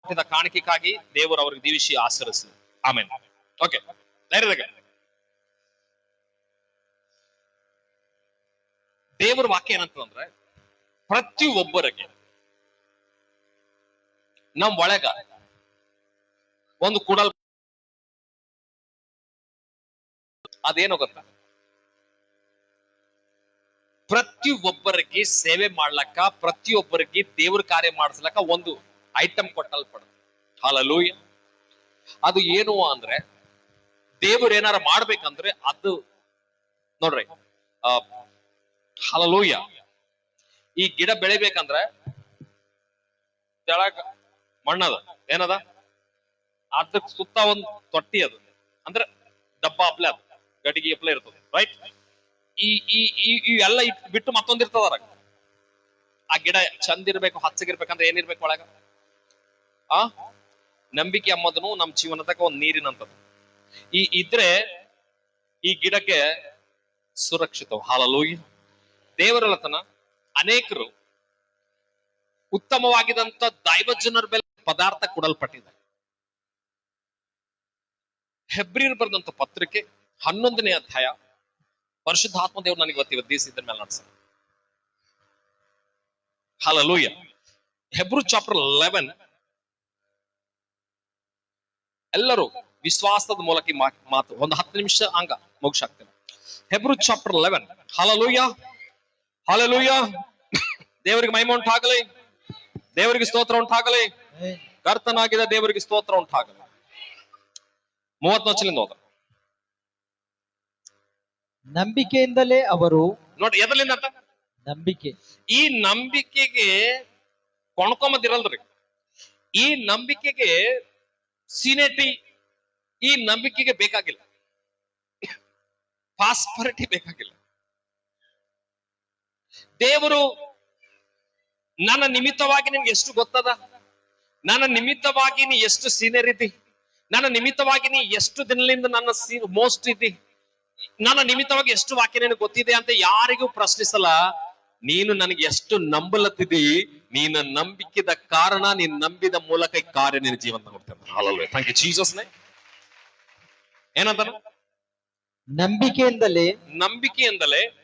ಕೊಟ್ಟಿದ್ದ ಕಾಣಿಕೆಗಾಗಿ ದೇವರು ಅವ್ರಿಗೆ ದೀವಿಸಿ ಆಶೀರ್ವದಿಸಲಿ. ಆಮೇಲೆ ಓಕೆ, ಧೈರ್ಯದಾಗ ದೇವರ ವಾಕ್ಯ ಏನಂತಂದ್ರೆ, ಪ್ರತಿಯೊಬ್ಬರಿಗೆ ನಮ್ ಒಳಗ ಒಂದು ಕುಡಲ್, ಅದೇನೋ ಗೊತ್ತಾ, ಪ್ರತಿಯೊಬ್ಬರಿಗೆ ಸೇವೆ ಮಾಡ್ಲಕ್ಕ, ಪ್ರತಿಯೊಬ್ಬರಿಗೆ ದೇವ್ರ ಕಾರ್ಯ ಮಾಡಿಸ್ಲಕ್ಕ ಒಂದು ಐಟಮ್ ಕೊಟ್ಟಲ್ಪಡ. ಹಲ್ಲೆಲೂಯಾ. ಅದು ಏನು ಅಂದ್ರೆ, ದೇವ್ರ ಏನಾರ ಮಾಡ್ಬೇಕಂದ್ರೆ ಅದು ನೋಡ್ರಿ, ಹಲ್ಲೆಲೂಯಾ, ಈ ಗಿಡ ಬೆಳಿಬೇಕಂದ್ರೆ ತೆಳಗ ಮಣ್ಣದ ಏನದ, ಅದಕ್ಕೆ ಸುತ್ತ ಒಂದು ತೊಟ್ಟಿ ಅದು, ಅಂದ್ರೆ ಡಬ್ಬ ಅಪ್ಲೆ, ಅದು ಗಡಿಗೆ ಅಪ್ಲೆ ಇರ್ತದೆ, ರೈಟ್? ಈ ಎಲ್ಲ ಬಿಟ್ಟು ಮತ್ತೊಂದಿರ್ತದ. ಆ ಗಿಡ ಚಂದ ಇರ್ಬೇಕು, ಹಚ್ಚಗಿರ್ಬೇಕಂದ್ರೆ ಏನಿರ್ಬೇಕು ಒಳಗ? ನಂಬಿಕೆ ಎಂಬುದನ್ನು ನಮ್ ಜೀವನದಾಗ ಒಂದು ನೀರಿನಂತದ್ದು ಇದ್ರೆ ಈ ಗಿಡಕ್ಕೆ ಸುರಕ್ಷಿತ. ಹಲ್ಲೆಲೂಯಾ. ದೇವರಲ್ಲತನ ಅನೇಕರು ಉತ್ತಮವಾಗಿದಂತ ದೈವಜನರ ಮೇಲೆ ಪದಾರ್ಥ ಕೊಡಲ್ಪಟ್ಟಿದೆ. ಹೆಬ್ರಿಯರ್ ಬರೆದಂತ ಪತ್ರಿಕೆ 11ನೇ ಅಧ್ಯಾಯ, ಪರಿಶುದ್ಧಾತ್ಮ ದೇವರು ನನಗೆ ಇವತ್ತು ದಿವಸದ ಮೇಲೆ ನಡೆಸ. ಹಲ್ಲೆಲೂಯಾ. ಹೆಬ್ರೂ ಚಾಪ್ಟರ್ 11, ಎಲ್ಲರೂ ವಿಶ್ವಾಸದ ಮೂಲಕ ಮಾತು ಒಂದು 10 ನಿಮಿಷ ಹಂಗ ಮುಗಿಸಾಕ್ತೇನೆ. ಹೆಬ್ರೂ ಚಾಪ್ಟರ್ 11. Hallelujah, hallelujah. ದೇವರಿಗೆ ಮಹಿಮೆ ಉಂಟಾಗಲಿ, ದೇವರಿಗೆ ಸ್ತೋತ್ರ ಉಂಟಾಗಲಿ, ಕರ್ತನಾಗಿದ್ದ ದೇವರಿಗೆ ಸ್ತೋತ್ರ ಉಂಟಾಗಲಿ. 34 ಹೋದ. ನಂಬಿಕೆಯಿಂದಲೇ ಅವರು, ನೋಡಿ ಎದರ್ಲಿಂದ ಅಂತ, ನಂಬಿಕೆ. ಈ ನಂಬಿಕೆಗೆ ಕೊಂಡ್ಕೊಂಬದಿರಲ್ರಿ. ಈ ನಂಬಿಕೆಗೆ ಸೀನಿಯರಿಟಿ, ಈ ನಂಬಿಕೆಗೆ ಬೇಕಾಗಿಲ್ಲ, ಪಾಸ್ಪರಿಟಿ ಬೇಕಾಗಿಲ್ಲ. ದೇವರು ನನ್ನ ನಿಮಿತ್ತವಾಗಿ ನಿನ್ಗೆ ಎಷ್ಟು ಗೊತ್ತದ, ನನ್ನ ನಿಮಿತ್ತವಾಗಿ ನೀ ಎಷ್ಟು ಸೀನಿಯರ್ ಇದ್ದಿ, ನನ್ನ ನಿಮಿತ್ತವಾಗಿ ನೀ ಎಷ್ಟು ದಿನದಿಂದ ನನ್ನ ಮೋಸ್ಟ್ ಇದ್ದಿ, ನನ್ನ ನಿಮಿತ್ತವಾಗಿ ಎಷ್ಟು ವಾಕ್ಯ ನಿನಗೆ ಗೊತ್ತಿದೆ ಅಂತ ಯಾರಿಗೂ ಪ್ರಶ್ನಿಸಲ್ಲ. ನೀನು ನನಗೆ ಎಷ್ಟು ನಂಬಲತ್ತಿದ್ದಿ, ನೀನ ನಂಬಿಕೆದ ಕಾರಣ, ನೀನ್ ನಂಬಿದ ಮೂಲಕ ಈ ಕಾರ್ಯ ನಿನ್ನ ಜೀವನ ಕೊಡ್ತೇನೆ. ಹಲ್ಲೆಲೂಯಾ. ಥ್ಯಾಂಕ್ ಯು ಜೀಸಸ್ ನೇ. ಏನಂತ? ನಂಬಿಕೆಯಿಂದಲೇ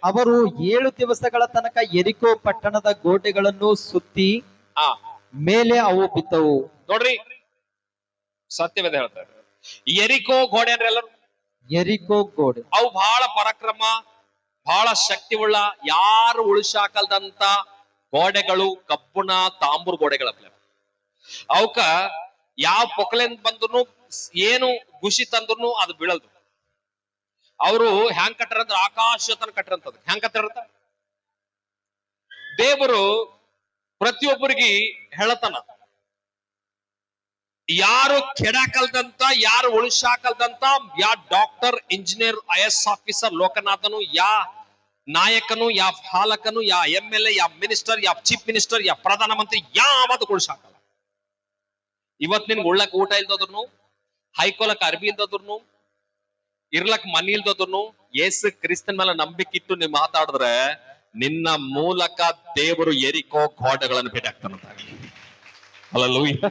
ಅವರು 7 ದಿವಸಗಳ ತನಕ ಯೆರಿಕೋ ಪಟ್ಟಣದ ಗೋಡೆಗಳನ್ನು ಸುತ್ತಿ ಮೇಲೆ ಅವು ಬಿದ್ದವು. ನೋಡ್ರಿ, ಸತ್ಯವೇದ ಹೇಳ್ತಾರೆ, ಯೆರಿಕೋ ಗೋಡೆ ಅಂದ್ರೆ ಎಲ್ಲರೂ ಯೆರಿಕೋ ಗೋಡೆ, ಅವು ಬಹಳ ಪರಾಕ್ರಮ, ಬಹಳ ಶಕ್ತಿ ಉಳ್ಳ, ಯಾರು ಉಳಿಸಾಕಲ್ದಂತ ಗೋಡೆಗಳು, ಕಬ್ಬುಣ ತಾಂಬೂರ್ ಗೋಡೆಗಳಪ್ಲೆ. ಅವಕ್ಕ ಯಾವ ಪೊಕಲೆನ್ ಬಂದ್ರು, ಏನು ಗುಷಿ ತಂದ್ರು ಅದು ಬೀಳಲ್ದು. ಅವರು ಹ್ಯಾಂಗ್ ಕಟ್ಟರಂದ್ರ ಆಕಾಶ ತನ ಕಟ್ಟರಂತದ. ಹ್ಯಾಂಗ್ ಕಟ್ಟರಂತ ದೇವರು ಪ್ರತಿಯೊಬ್ಬರಿಗೆ ಹೇಳತನ, ಯಾರು ಕೆಡಾಕಲ್ದಂತ, ಯಾರು ಉಳಿಸಾಕಲ್ದಂತ, ಯಾ ಡಾಕ್ಟರ್, ಇಂಜಿನಿಯರ್, IAS ಆಫೀಸರ್, ಲೋಕನಾಥನು, ಯಾ ನಾಯಕನು, ಯಾ ಪಾಲಕನು, ಯಾ MLA, ಯಾ ಮಿನಿಸ್ಟರ್, ಯಾ ಚೀಫ್ ಮಿನಿಸ್ಟರ್, ಯಾ ಪ್ರಧಾನ ಮಂತ್ರಿ ಯಾವತ್ತು ಉಳಿಸಾಕಲ್ಲ. ಇವತ್ ನಿನ್ಗೆ ಉಳ್ಳಕ್ ಊಟ ಇಲ್ದೋದ್ರು, ಹೈಕೋಲಕ್ ಅರ್ಬಿ ಇಲ್ದೋದ್ರು, ಇರ್ಲಕ್ ಮನಿ ಇಲ್ದೋದ್ರು, ಯೇಸು ಕ್ರಿಸ್ತನ್ ಮೇಲೆ ನಂಬಿಕೆ ಇಟ್ಟು ನೀವು ಮಾತಾಡಿದ್ರೆ ನಿನ್ನ ಮೂಲಕ ದೇವರು ಯೆರಿಕೋ ಗೋಡೆಗಳನ್ನು ಭೇಟಿ ಆಗ್ತಾನಂತ. ಹಲ್ಲೆಲೂಯಾ.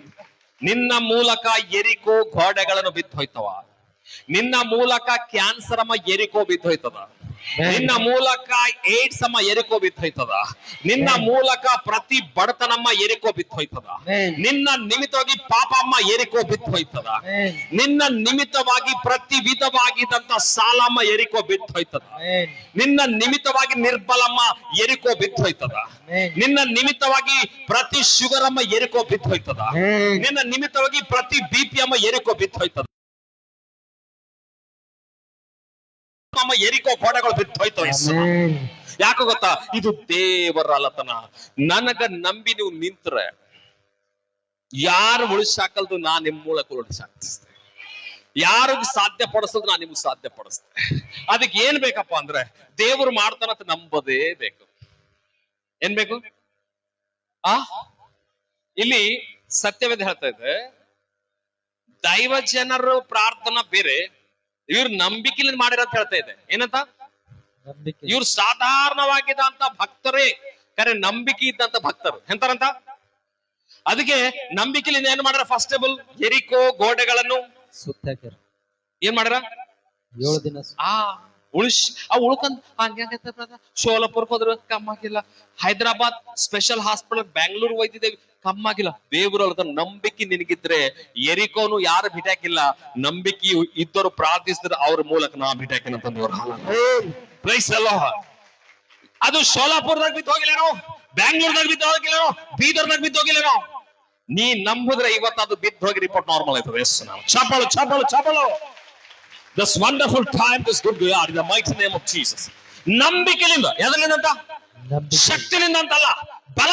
ನಿನ್ನ ಮೂಲಕ ಯೆರಿಕೋ ಗೋಡೆಗಳನ್ನು ಬಿದ್ದು ಹೋಯ್ತವ. ನಿನ್ನ ಮೂಲಕ ಕ್ಯಾನ್ಸರ್ ಅಮ್ಮ ಯೆರಿಕೋ ಬಿದ್ದು ಹೋಯ್ತದ. ನಿನ್ನ ಮೂಲಕ ಏಡ್ಸ್ ಅಮ್ಮ ಯೆರಿಕೋ ಬಿದ್ದು ಹೋಯ್ತದ. ನಿನ್ನ ಮೂಲಕ ಪ್ರತಿ ಬಡತನಮ್ಮ ಯೆರಿಕೋ ಬಿದ್ದು ಹೋಯ್ತದ. ನಿನ್ನ ನಿಮಿತ್ತವಾಗಿ ಪಾಪ ಅಮ್ಮ ಯೆರಿಕೋ ಬಿದ್ದು ಹೋಯ್ತದ. ನಿನ್ನ ನಿಮಿತ್ತವಾಗಿ ಪ್ರತಿ ವಿಧವಾಗಿದ್ದಂತ ಸಾಲಮ್ಮ ಯೆರಿಕೋ ಬಿದ್ದು ಹೋಯ್ತದ. ನಿನ್ನ ನಿಮಿತ್ತವಾಗಿ ನಿರ್ಬಲಮ್ಮ ಯೆರಿಕೋ ಬಿದ್ದು ಹೋಯ್ತದ. ನಿನ್ನ ನಿಮಿತ್ತವಾಗಿ ಪ್ರತಿ ಶುಗರ್ ಅಮ್ಮ ಯೆರಿಕೋ ಬಿದ್ದು ಹೋಯ್ತದ. ನಿನ್ನ ನಿಮಿತ್ತವಾಗಿ ಪ್ರತಿ BP ಅಮ್ಮ ಯೆರಿಕೋ ಬಿದ್ದು ಹೋಯ್ತದ. ಯೆರಿಕೋ ಗೋಡೆಗಳು ಬಿದ್ದು ಹೋಯ್ತವೆ. ಯಾಕೋ ಗೊತ್ತಾ? ಇದು ದೇವರ ಅಲತನ. ನನಗ ನಂಬಿ ನೀವು ನಿಂತ್ರೆ ಯಾರು ಉಳಿಸಾಕಲ್ದು ನಾ ನಿಮ್ ಮೂಲಕ ಉಳಿಸಾಕ್ತಿಸ್ತೇನೆ. ಯಾರಿಗೂ ಸಾಧ್ಯ ಪಡಿಸೋದು ನಾ ನಿಮ್ಗೆ ಸಾಧ್ಯ ಪಡಿಸ್ತೇನೆ. ಅದಕ್ಕೆ ಏನ್ ಬೇಕಪ್ಪ ಅಂದ್ರೆ ದೇವರು ಮಾಡ್ತಾನಂತ ನಂಬೋದೇ ಬೇಕು. ಏನ್ ಬೇಕು? ಇಲ್ಲಿ ಸತ್ಯವೇದ ಹೇಳ್ತಾ ಇದೆ, ದೈವ ಜನರು ಪ್ರಾರ್ಥನಾ ಬೇರೆ, ಇವ್ರು ನಂಬಿಕೆಯಿಂದ ಮಾಡಿರ ಅಂತ ಹೇಳ್ತಾ ಇದೆ. ಏನಂತ? ಇವ್ರು ಸಾಧಾರಣವಾಗಿದ್ದಂತ ಭಕ್ತರೇ, ಕರೆ ನಂಬಿಕೆ ಇದ್ದಂತ ಭಕ್ತರು ಎಂತಾರಂತ? ಅದಕ್ಕೆ ನಂಬಿಕೆಯಿಂದ ಏನ್ ಮಾಡ್ರ? ಫಸ್ಟ್ ಆಫ್ ಆಲ್ ಎರಿಕೋ ಗೋಡೆಗಳನ್ನು ಸುತ್ತಾಕ್ಯಾರ. ಏನ್ ಮಾಡ್ರ? 7 ದಿನ ಉಳ್ಕೊಂಡ್ ಶೋಲಾಪುರ್ಕ್ ಹೋದ್ರ ಕಮ್ಮಾಗಿಲ್ಲ, ಹೈದರಾಬಾದ್ ಸ್ಪೆಷಲ್ ಹಾಸ್ಪಿಟಲ್, ಬ್ಯಾಂಗ್ಳೂರ್ ಒಯ್ದಿದ್ದೇವೆ ಕಮ್ಮಾಗಿಲ್ಲ. ದೇವ್ರ ನಂಬಿಕೆ ನಿನಗಿದ್ರೆ ಎರಿಕೋನು ಯಾರು ಬಿಟ್ಟಾಕಿಲ್ಲ, ನಂಬಿಕೆ ಇದ್ದವರು ಪ್ರಾರ್ಥಿಸಿದ್ರೆ ಅವ್ರ ಮೂಲಕ ನಾ ಬಿಟ್ಟಾಕಿನ ತಂದವ್ರು. ಅದು ಶೋಲಾಪುರದಾಗ ಬಿದ್ದು ಹೋಗಿಲ್ಲೇನೋ, ಬ್ಯಾಂಗ್ಳೂರ್ದಾಗ ಬಿದ್ದು ಹೋಗಿಲ್ಲೇನೋ, ಬೀದರ್ದಾಗ ಬಿದ್ದು ಹೋಗಿಲ್ಲೇನೋ. ನೀ ನಂಬುದ್ರೆ ಇವತ್ತು ಅದು ಬಿದ್ದು ಹೋಗಿ ರಿಪೋರ್ಟ್ ನಾರ್ಮಲ್ ಆಯ್ತದೆ. ಎಸ್ ನಾವು ಚಪಳು ಚಪಳು ಚಪಳು. This wonderful time, this good God, in the mighty name of Jesus. ನಂಬಿಕೆಯಿಂದ, ಎದರಿಂದ ಅಂತ? ಶಕ್ತಿನಿಂದ ಅಂತಲ್ಲ, ಬಲ.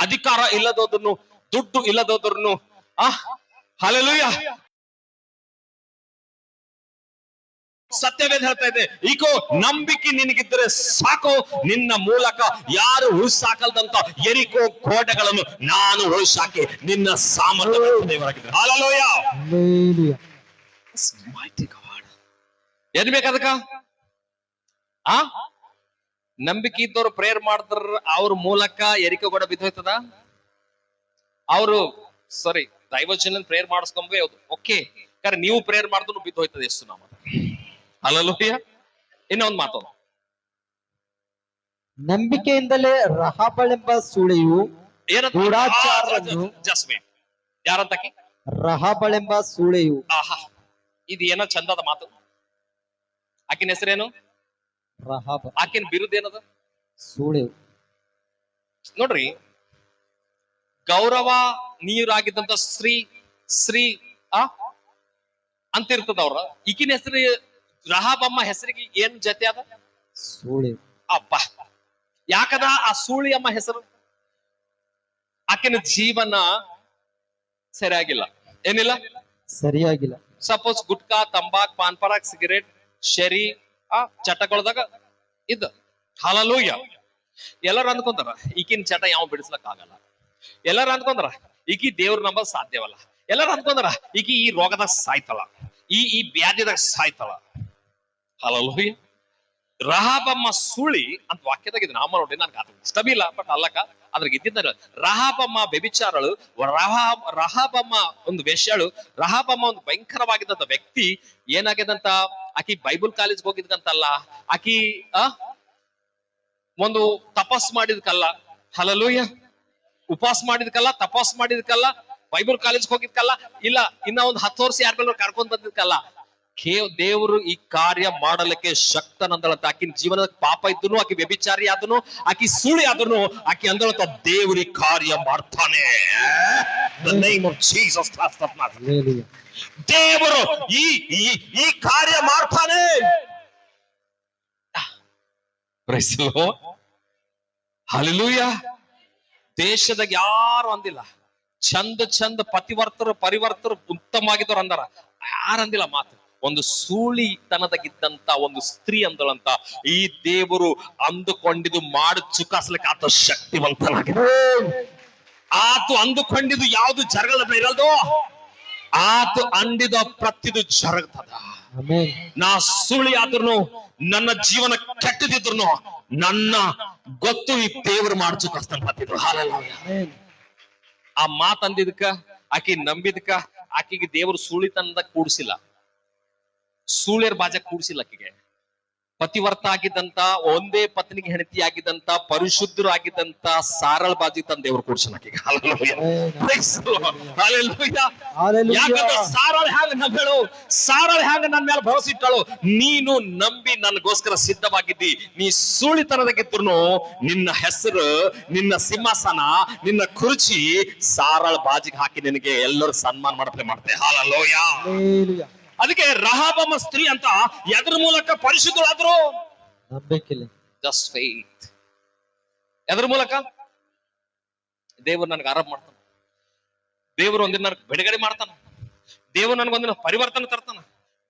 ಅಧಿಕಾರ ಇಲ್ಲದೋದ್ರನ್ನು, ದುಡ್ಡು ಇಲ್ಲದೋದ್ರನ್ನು, ಹಲ್ಲೆಲೂಯ. ಸತ್ಯವೇದ ಹೇಳ್ತಾ ಇದೆ, ಈಗೋ ನಂಬಿಕೆ ನಿನಗಿದ್ರೆ ಸಾಕು, ನಿನ್ನ ಮೂಲಕ ಯಾರು ಉಳಿಸಾಕಲ್ದಂತ ಎರಿಕೋ ಕೋಟೆಗಳನ್ನು ನಾನು ಉಳಿಸಾಕಿ ನಿನ್ನ ಸಾಮರ್ಥ್ಯ ದೇವರಾಗಿದ್ದೆ. ಹಲ್ಲೆಲೂಯ. ಏನ್ ಬೇಕದಕ್ಕ? ನಂಬಿಕೆ ಇದ್ದವ್ರು ಪ್ರೇಯರ್ ಮಾಡಿದ್ರ ಅವ್ರ ಮೂಲಕ ಎರಿಕೋ ಗೋಡೆ ಬಿದ್ದೋಯ್ತದ. ಅವರು ಸರಿ ದೈವಜನ ಪ್ರೇಯರ್ ಮಾಡಿಸ್ಕೊಂಬೇ ಓಕೆ, ಯಾಕಂದ್ರೆ ನೀವು ಪ್ರೇಯರ್ ಮಾಡಿದ್ರು ಬಿದ್ದೋಯ್ತದೆ. ಎಷ್ಟು ನಾಮ ಹಲ್ಲೆಲೂಯ. ಇನ್ನೊಂದು ಮಾತು, ನಂಬಿಕೆಯಿಂದಲೇ ರಹಾಬಳೆಂಬ ಸೂಳೆಯು ಗೂಢಾಚಾರವನ್ನು ಯಾರಂತಕಿ? ರಹಾಬಳೆಂಬ ಸೂಳೆಯು. ಇದು ಏನೋ ಚಂದದ ಮಾತು. ಆಕಿನ ಹೆಸರೇನು? ರಹಾಬ. ಆಕಿನ ಬಿರುದು ಏನದ? ಸೂಳೆಯು. ನೋಡ್ರಿ, ಗೌರವ ನೀರಾಗಿದ್ದಂತ ಶ್ರೀ ಶ್ರೀ ಅಂತಿರ್ತದ. ಅವ್ರ ಈಕಿನ ಹೆಸರು ರಹಾಬಮ್ಮ ಹೆಸರಿಗೆ ಏನ್ ಜೊತೆ ಅದ? ಸೂಳಿ. ಅಪ್ಪ, ಯಾಕದ ಆ ಸೂಳಿ ಅಮ್ಮ ಹೆಸರು? ಆಕಿನ ಜೀವನ ಸರಿಯಾಗಿಲ್ಲ. ಏನಿಲ್ಲ? ಸರಿಯಾಗಿಲ್ಲ. ಸಪೋಸ್ ಗುಟ್ಕಾ, ತಂಬಾಕ್, ಪಾನ್ ಪರಾಕ್, ಸಿಗರೇಟ್, ಶೆರಿ ಚಟಗಳದಾಗ ಇದ್ದ. ಹಲ್ಲೆಲೂಯ. ಎಲ್ಲರೂ ಅಂದ್ಕೊಂತಾರ ಈಕಿನ ಚಟ ಯಾವ ಬಿಡಿಸ್ಲಕ್ ಆಗಲ್ಲ. ಎಲ್ಲರೂ ಅಂದ್ಕೊಂಡ್ರ ಈಕಿ ದೇವ್ರ ನಂಬಲ್ ಸಾಧ್ಯವಲ್ಲ. ಎಲ್ಲರೂ ಅಂದ್ಕೊಂಡ್ರ ಈಕಿ ಈ ರೋಗದಾಗ ಸಾಯ್ತಳ, ಈ ವ್ಯಾಧಿದಾಗ ಸಾಯ್ತಳ. ಹಲ್ಲೆಲೂಯ. ರಹಾಬಮ್ಮ ಸುಳಿ ಅಂತ ವಾಕ್ಯದಾಗ ಇದು ನಾಮ ನೋಡಿ, ನನ್ಗೆ ಇಷ್ಟವಿಲ್ಲ, ಬಟ್ ಅಲ್ಲಕ ಅದ್ರಾಗ ಇದ್ದಿದ್ದ ರಹಾಬಮ್ಮ ವ್ಯಭಿಚಾರಳು, ರಹಾಬಮ್ಮ ಒಂದು ವೇಶ್ಯಾಳು, ರಹಾಬಮ್ಮ ಒಂದು ಭಯಂಕರವಾಗಿದ್ದಂತ ವ್ಯಕ್ತಿ. ಏನಾಗ್ಯದಂತ, ಆಕಿ ಬೈಬಲ್ ಕಾಲೇಜ್ ಹೋಗಿದ್ಕಂತಲ್ಲ, ಆಕಿ ಒಂದು ತಪಸ್ ಮಾಡಿದ್ಕಲ್ಲ. ಹಲ್ಲೆಲೂಯ. ಉಪವಾಸ ಮಾಡಿದ್ಕಲ್ಲ, ತಪಸ್ ಮಾಡಿದ್ಕಲ್ಲ, ಬೈಬಲ್ ಕಾಲೇಜ್ ಹೋಗಿದ್ಕಲ್ಲ, ಇಲ್ಲ ಇನ್ನ ಒಂದು 10 ವರ್ಷ ಯಾರ ಕರ್ಕೊಂಡ್ ಬಂದಿದ್ಕಲ್ಲ. ದೇವರು ಈ ಕಾರ್ಯ ಮಾಡಲಿಕ್ಕೆ ಶಕ್ತನಂದಳಂತ. ಆಕಿನ ಜೀವನದ ಪಾಪ ಇದ್ದನು, ಆಕಿ ವ್ಯಭಿಚಾರಿ ಆದನು, ಆಕಿ ಸುಳಿ ಆದನು, ಆಕಿ ಅಂದಳಂತ ದೇವರು ಈ ಕಾರ್ಯ ಮಾಡ್ತಾನೆ. ದೇವರು ಈ ಕಾರ್ಯ ಮಾಡ್ತಾನೆ. ಹಲ್ಲೆಲೂಯ. ದೇಶದಾಗ ಯಾರು ಅಂದಿಲ್ಲ, ಚಂದ ಪತಿವರ್ತರು ಪರಿವರ್ತರು ಉತ್ತಮವಾಗಿದ್ದವ್ರು ಅಂದಾರ, ಯಾರಂದಿಲ್ಲ ಮಾತು. ಒಂದು ಸೂಳಿತನದಾಗಿದ್ದಂತ ಒಂದು ಸ್ತ್ರೀ ಅಂದಳಂತ, ಈ ದೇವರು ಅಂದುಕೊಂಡಿದ್ದು ಮಾಡಿ ಚುಕಾಸ್ಲಿಕ್ಕೆ ಆತ ಶಕ್ತಿವಂತನಾಗಿದೆ. ಆತು ಅಂದುಕೊಂಡಿದ್ದು ಯಾವ್ದು ಜರಗಲ್ಲ ಇರಲ್ದೋ, ಆತು ಅಂಡಿದ ಪ್ರತಿದು ಜರಗ್ತದ. ನಾ ಸುಳಿ ಆದ್ರೂ, ನನ್ನ ಜೀವನ ಕೆಟ್ಟದಿದ್ರು, ನನ್ನ ಗೊತ್ತು ಈ ದೇವರು ಮಾಡಿ ಚುಕಾಸ್ತಾನ ಬರ್ತಿದ್ರು. ಆ ಮಾತಂದಿದ್ಕ, ಆಕಿ ನಂಬಿದ್ಕ, ಆಕಿಗೆ ದೇವರು ಸೂಳಿತನದ ಕೂಡಿಸಿಲ್ಲ, ಸೂಳ್ಯರ್ ಬಾಜ ಕೂಡಿಸಿಲ್ಲ. ಆಕಿಗೆ ಪತಿವರ್ತ ಆಗಿದ್ದಂತ, ಒಂದೇ ಪತ್ನಿಗೆ ಹೆಂಡತಿ ಆಗಿದ್ದಂತ, ಪರಿಶುದ್ಧರು ಆಗಿದ್ದಂತ ಸಾರಳ ಬಾಜಿ ತಂದ ದೇವರು ಕೂಡ್ಸನ ಆಕಿಗೆ. ಯಾಕಂದ್ರೆ ಸಾರಳ ಹ್ಯಾಂಗ ನಮ್ ಹೇಳು, ಸಾರಳ ಹ್ಯಾಂಗ ನನ್ ಮೇಲೆ ಭರವಸೆ ಇಟ್ಟಳು. ನೀನು ನಂಬಿ ನನಗೋಸ್ಕರ ಸಿದ್ಧವಾಗಿದ್ದಿ. ನೀ ಸೂಳಿತನದಾಗಿದ್ರು ನಿನ್ನ ಹೆಸರು, ನಿನ್ನ ಸಿಂಹಾಸನ, ನಿನ್ನ ಕುರ್ಚಿ ಸಾರಳ ಬಾಜಿಗೆ ಹಾಕಿ ನಿನಗೆ ಎಲ್ಲರೂ ಸನ್ಮಾನ ಮಾಡಪ್ಲೆ ಮಾಡ್ತೆ. ಹಲ್ಲೆಲೂಯ. ಅದಕ್ಕೆ ರಹಾಬಮ್ಮ ಸ್ತ್ರೀ ಅಂತ ಎದ್ರ ಮೂಲಕ ಪರಿಶುದ್ಧರಾದ್ರು? ನಂಬಿಕೆಲ್ಲ. Just faith. ಎದ್ರ ಮೂಲಕ? ದೇವರು ನನಗೆ ಆರಂಭ ಮಾಡ್ತಾನ, ದೇವರು ಒಂದಿನ ನನಗೆ ಬಿಡುಗಡೆ ಮಾಡ್ತಾನ, ದೇವರು ನನಗೊಂದಿನ ಪರಿವರ್ತನೆ ತರ್ತಾನ,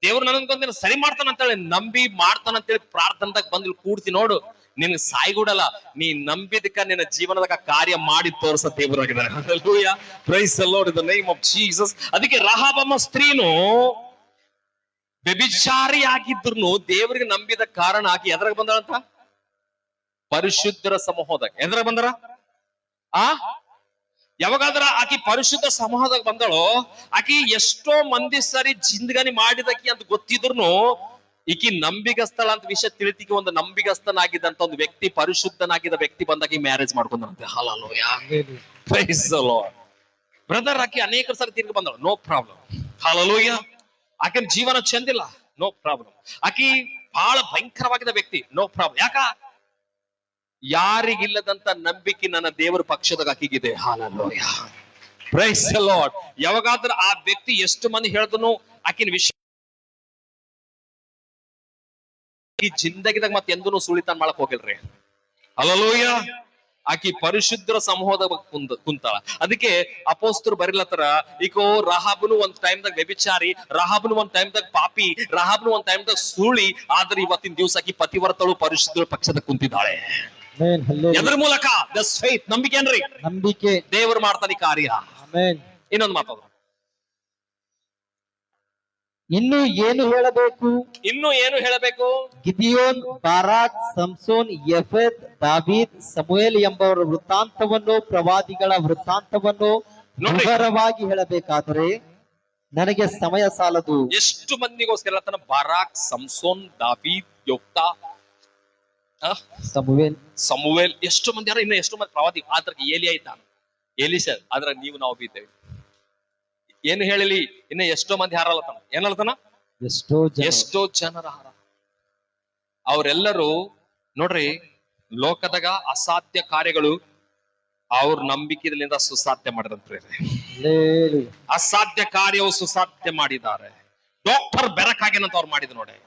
ದೇವರು ನನಗೊಂದಿನ ಸರಿ ಮಾಡ್ತಾನ ಅಂತೇಳಿ ನಂಬಿ ಮಾಡ್ತಾನ ಅಂತೇಳಿ ಪ್ರಾರ್ಥನೆದಾಗ ಬಂದು ಕೂಡ್ತಿ ನೋಡು, ನಿನ್ ಸಾಯ್ಗೂಡಲ್ಲ. ನೀ ನಂಬಿದಕ್ಕ ನಿನ್ನ ಜೀವನದಾಗ ಕಾರ್ಯ ಮಾಡಿ ತೋರಿಸ ದೇವರಾಗಿದ್ದಾರೆ. ಹಲ್ಲೆಲೂಯಾ. Praise the Lord in the name of Jesus. ಅದಕ್ಕೆ ರಹಾಬಮ್ಮ ಸ್ತ್ರೀನು ವ್ಯಭಿಚಾರಿ ಆಗಿದ್ರು ದೇವರಿಗೆ ನಂಬಿದ ಕಾರಣ ಆಗಿ ಎದ್ರಾಗ ಬಂದಳಂತ? ಪರಿಶುದ್ಧರ ಸಮೂಹದಾಗ ಎದ್ರ ಬಂದರ ಆ ಯಾವಾಗಾದ್ರ ಆಕಿ ಪರಿಶುದ್ಧ ಸಮೂಹದಾಗ ಬಂದಳು, ಆಕಿ ಎಷ್ಟೋ ಮಂದಿ ಸರಿ ಜಿಂದಗಾನಿ ಮಾಡಿದಕಿ ಅಂತ ಗೊತ್ತಿದ್ರು ಈಕಿ ನಂಬಿಗಸ್ತಳ ಅಂತ ವಿಷಯ ತಿಳಿತಿಗೆ ಒಂದು ನಂಬಿಗಸ್ತನಾಗಿದ್ದಂತ ಒಂದು ವ್ಯಕ್ತಿ, ಪರಿಶುದ್ಧನಾಗಿದ್ದ ವ್ಯಕ್ತಿ ಬಂದಾಕಿ ಮ್ಯಾರೇಜ್ ಮಾಡ್ಕೊಂಡಂತೆ. ಹಲ್ಲೆಲೂಯಾ, ಪ್ರೈಸ್ ದಿ ಲಾರ್ಡ್. ಬ್ರದರ್ ಆಕಿ ಅನೇಕ ಸರಿ ತಿರುಗಿ ಬಂದಳು, ನೋ ಪ್ರಾಬ್ಲಮ್. ಹಲ್ಲೆಲೂಯಾ. ಆಕಿನ ಜೀವನ ಚಂದಿಲ್ಲ, ನೋ ಪ್ರಾಬ್ಲಮ್. ಆಕಿ ಬಹಳ ಭಯಂಕರವಾಗಿದ್ದ ವ್ಯಕ್ತಿ, ನೋ ಪ್ರಾಬ್ಲಮ್. ಯಾಕ? ಯಾರಿಗಿಲ್ಲದಂತ ನಂಬಿಕೆ ನನ್ನ ದೇವರ ಪಕ್ಷದಾಗ ಆಕಿಗಿದೆ. ಹಲ್ಲೆಲೂಯಾ, ಪ್ರೈಸ್ ದಿ ಲಾರ್ಡ್. ಯಾವಾಗಾದ್ರೂ ಆ ವ್ಯಕ್ತಿ ಎಷ್ಟು ಮಂದಿ ಹೇಳಿದ್ರು ಆಕಿನ ವಿಷಯ ಈ ಜಿಂದಗಿದಾಗ ಮತ್ತೆ ಎಂದೂ ಸುಳಿತಾನ ಮಾಡಕ್ ಹೋಗಿಲ್ರಿ. ಹಲ್ಲೆಲೂಯಾ. ಆಕಿ ಪರಿಶುದ್ಧರ ಸಮೂಹದಾಗ ಕುಂತಾಳ. ಅದಕ್ಕೆ ಅಪೊಸ್ತಲರು ಬರಿಲತ್ತರ, ಈಗೋ ರಹಾಬನು ಒಂದ್ ಟೈಮ್ದಾಗ ವ್ಯಭಿಚಾರಿ, ರಹಾಬನು ಒಂದ್ ಟೈಮ್ದಾಗ ಪಾಪಿ, ರಹಾಬನು ಒಂದ್ ಟೈಮ್ದಾಗ ಸುಳಿ, ಆದ್ರೆ ಇವತ್ತಿನ ದಿವಸ ಆಕಿ ಪತಿವರ್ತಳು ಪರಿಶುದ್ಧರ ಪಕ್ಷದ ಕುಂತಿದ್ದಾಳೆ. ಎದ್ರ ಮೂಲಕ? ದಸ್ ಫೇತ್, ನಂಬಿಕೆ ಏನ್ರಿ? ನಂಬಿಕೆ. ದೇವರು ಮಾಡ್ತಾನೆ ಕಾರ್ಯ. ಇನ್ನೊಂದು ಮಾತಾಡ, ಇನ್ನು ಏನು ಹೇಳಬೇಕು? ಇನ್ನು ಏನು ಹೇಳಬೇಕು? ಗಿದಿಯೋನ್, ಬಾರಾಕ್, ಸಂಸೋನ್, ಯೆಫೆತ್, ದಾವೀದ್, ಸಮುಯೇಲ್ ಎಂಬವರ ವೃತ್ತಾಂತವನ್ನು, ಪ್ರವಾದಿಗಳ ವೃತ್ತಾಂತವನ್ನು ವಿವರವಾಗಿ ಹೇಳಬೇಕಾದರೆ ನನಗೆ ಸಮಯ ಸಾಲದು. ಎಷ್ಟು ಮಂದಿಗೋಸ್ಕರ ಹೇಳ್ತಾನ? ಬಾರಾಕ್, ಸಂಸೋನ್, ದಾವೀದ್, ಯೋಫ್ತಾ, ಸಮುವೇಲ್, ಎಷ್ಟು ಮಂದಿ ಯಾರು, ಇನ್ನು ಎಷ್ಟು ಮಂದಿ ಪ್ರವಾದಿ. ಆದ್ರ ಏಲಿಯಾ ಇದ್ದಾನ, ಎಲಿಷಾ, ಆದ್ರ ನಾವು ಬಿದ್ದೇವೆ. ಏನು ಹೇಳಿಲಿ? ಇನ್ನು ಎಷ್ಟೋ ಮಂದಿ ಹಾರಲ್ಲತಾನ. ಏನಲ್ತಾನ? ಎಷ್ಟೋ ಜನರ ಹಾರ. ಅವರೆಲ್ಲರೂ ನೋಡ್ರಿ, ಲೋಕದಾಗ ಅಸಾಧ್ಯ ಕಾರ್ಯಗಳು ಅವ್ರ ನಂಬಿಕೆಯಿಂದ ಸುಸಾಧ್ಯ ಮಾಡಿದಂತ್ರಿ. ಅಸಾಧ್ಯ ಕಾರ್ಯವು ಸುಸಾಧ್ಯ ಮಾಡಿದ್ದಾರೆ. ಡಾಕ್ಟರ್ ಬೆರಕಾಗೇನಂತ ಅವ್ರು ಮಾಡಿದ್ ನೋಡಿ.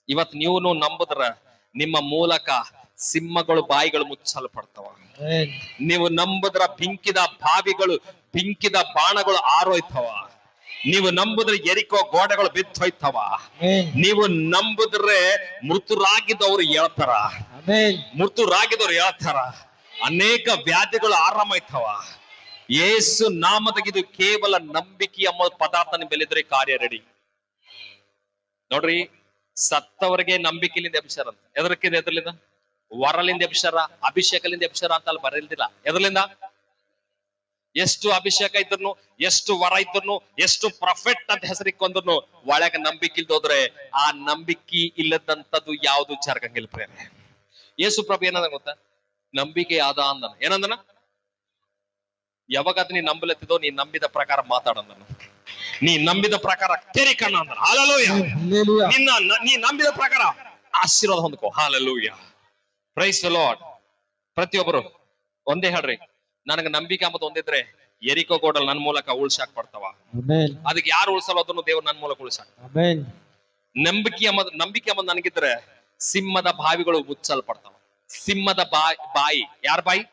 ಇವತ್ ನೀವು ನಂಬುದ್ರ ನಿಮ್ಮ ಮೂಲಕ ಸಿಂಹಗಳು ಬಾಯಿಗಳು ಮುಚ್ಚಲ್ಪಡ್ತಾವ. ನೀವು ನಂಬುದ್ರ ಬೆಂಕಿದ ಬಾವಿಗಳು, ಬೆಂಕಿದ ಬಾಣಗಳು ಆರೋಯ್ತವ. ನೀವು ನಂಬುದ್ರೆ ಎರಿಕೋ ಗೋಡೆಗಳು ಬಿದ್ದು ಹೋಯ್ತವ. ನೀವು ನಂಬುದ್ರೆ ಮೃತರಾಗಿದ್ದವ್ರು ಹೇಳ್ತಾರ, ಮೃತರಾಗಿದ್ದವ್ರು ಹೇಳ್ತಾರ. ಅನೇಕ ವ್ಯಾಧಿಗಳು ಆರಾಮ ಆಯ್ತವ. ಯೇಸು ನಾಮದಾಗಿದು ಕೇವಲ ನಂಬಿಕೆ ಎಂಬ ಪದಾರ್ಥ ನಿಮ್ ಬೆಳೆದ್ರೆ ಕಾರ್ಯ ರೆಡಿ. ನೋಡ್ರಿ, ಸತ್ತವರಿಗೆ ನಂಬಿಕೆಲಿಂದ ಎಬ್ಸರ ಅಂತ. ಎದರ್ಕಿಂದ? ಎದ್ರಲಿಂದ? ವರಲಿಂದ ಎಬ್ಸರ, ಅಭಿಷೇಕಲಿಂದ ಎಬ್ಸರ ಅಂತ ಅಲ್ಲಿ ಬರಲಿಲ್ಲ. ಎದ್ರಲಿಂದ? ಎಷ್ಟು ಅಭಿಷೇಕ ಇದ್ರು, ಎಷ್ಟು ವರ ಇದ್ರು, ಎಷ್ಟು ಪ್ರೊಫೆಟ್ ಅಂತ ಹೆಸರಿಕೊಂಡ್ರು ಒಳಗ ನಂಬಿಕೆ ಇಲ್ದೋದ್ರೆ ಆ ನಂಬಿಕೆ ಇಲ್ಲದಂತದ್ದು ಯಾವ್ದು ಜರಗಂಗಿಲ್ಲ ಪ್ರೇರೆ. ಯೇಸು ಪ್ರಭು ಏನಂದ ಗೊತ್ತಾ? ನಂಬಿಕೆ ಆದ ಅಂದನ. ಏನಂದನ? ಯಾವಾಗ ನೀ ನಂಬಲತ್ತಿದೋ ನೀ ನಂಬಿದ ಪ್ರಕಾರ ಮಾತಾಡಂದನ. ನೀ ನಂಬಿದ ಪ್ರಕಾರ ತೆರಿ ಕಣ್ಣ ಅಂದನ. ಹಲ್ಲೆಲೂಯಾ. ನೀ ನಂಬಿದ ಪ್ರಕಾರ ಆಶೀರ್ವಾದ ಹೊಂದ್ಕೋ. ಹಲ್ಲೆಲೂಯಾ, ಪ್ರೈಸ್ ದಿ ಲಾರ್ಡ್. ಪ್ರತಿಯೊಬ್ಬರು ಒಂದೇ ಹೇಳ್ರಿ, ನನಗೆ ನಂಬಿಕೆ ಅಂಬದು ಒಂದಿದ್ರೆ ಎರಿಕೋ ಗೋಡಲ್ ನನ್ ಮೂಲಕ ಉಳ್ಸಾಕ್ ಬರ್ತಾವ. ಅದಕ್ಕೆ ಯಾರು ಉಳ್ಸಲ್ಲ ಅದನ್ನು ದೇವ್ರು ನನ್ ಮೂಲಕ ಉಳ್ಸಾಕ. ನಂಬಿಕೆ ಎಂಬುದು ನನಗಿದ್ರೆ ಸಿಂಹದ ಬಾವಿಗಳು ಮುಚ್ಚಲ್ಪಡ್ತಾವ. ಸಿಂಹದ ಬಾಯಿ ಯಾರ ಬಾಯಿ?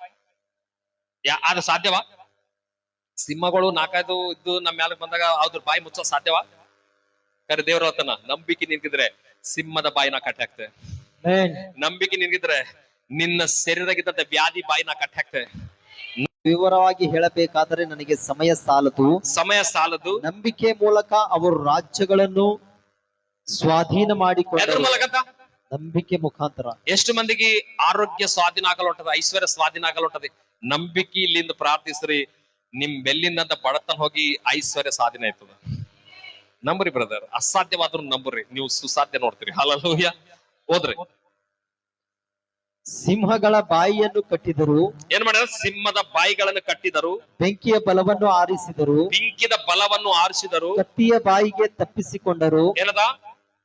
ಅದು ಸಾಧ್ಯವಾ? ಸಿಂಹಗಳು ನಾಲ್ಕೈದು ಇದ್ದು ನಮ್ಮ ಮ್ಯಾಲ ಬಂದಾಗ ಅದ್ರ ಬಾಯಿ ಮುಚ್ಚೋ ಸಾಧ್ಯವಾ? ಕರೆ ದೇವ್ರ ಹೊತ್ತನ ನಂಬಿಕೆ ನಿನ್ಗಿದ್ರೆ ಸಿಂಹದ ಬಾಯಿನ ಕಟ್ಟಿ ಹಾಕ್ತೆ. ನಂಬಿಕೆ ನಿನ್ಗಿದ್ರೆ ನಿನ್ನ ಶರೀರದಾಗಿದ್ದಂತ ವ್ಯಾಧಿ ಬಾಯಿನ ಕಟ್ಟಿ ಹಾಕ್ತೆ. ವಿವರವಾಗಿ ಹೇಳಬೇಕಾದರೆ ನನಗೆ ಸಮಯ ಸಾಲದು. ನಂಬಿಕೆ ಮೂಲಕ ಅವರು ರಾಜ್ಯಗಳನ್ನು ಸ್ವಾಧೀನ ಮಾಡಿಕೊಂಡರು. ನಂಬಿಕೆ ಮುಖಾಂತರ ಎಷ್ಟು ಮಂದಿಗೆ ಆರೋಗ್ಯ ಸ್ವಾಧೀನ ಆಗಲೊಟ್ಟದ, ಐಶ್ವರ್ಯ ಸ್ವಾಧೀನ ಆಗಲೊಟ್ಟದೆ. ನಂಬಿಕೆ ಇಲ್ಲಿಂದ ಪ್ರಾರ್ಥಿಸ್ರಿ, ನಿಮ್ ಬೆಲ್ಲಿಂದ ಬಡತನ ಹೋಗಿ ಐಶ್ವರ್ಯ ಸ್ವಾಧೀನ ಆಯ್ತದ. ನಂಬ್ರಿ ಬ್ರದರ್, ಅಸಾಧ್ಯವಾದ್ರೂ ನಂಬ್ರಿ, ನೀವು ಸುಸಾಧ್ಯ ನೋಡ್ತೀರಿ. ಹಲ್ಲೆಲೂಯಾ. ಹೋದ್ರಿ, ಸಿಂಹಗಳ ಬಾಯಿಯನ್ನು ಕಟ್ಟಿದರು. ಏನ್ ಮಾಡ್ಯಾರ? ಸಿಂಹದ ಬಾಯಿಗಳನ್ನು ಕಟ್ಟಿದರು. ಬೆಂಕಿಯ ಬಲವನ್ನು ಆರಿಸಿದರು. ಬೆಂಕಿದ ಬಲವನ್ನು ಆರಿಸಿದರು. ಕತ್ತಿಯ ಬಾಯಿಗೆ ತಪ್ಪಿಸಿಕೊಂಡರು. ಏನದ?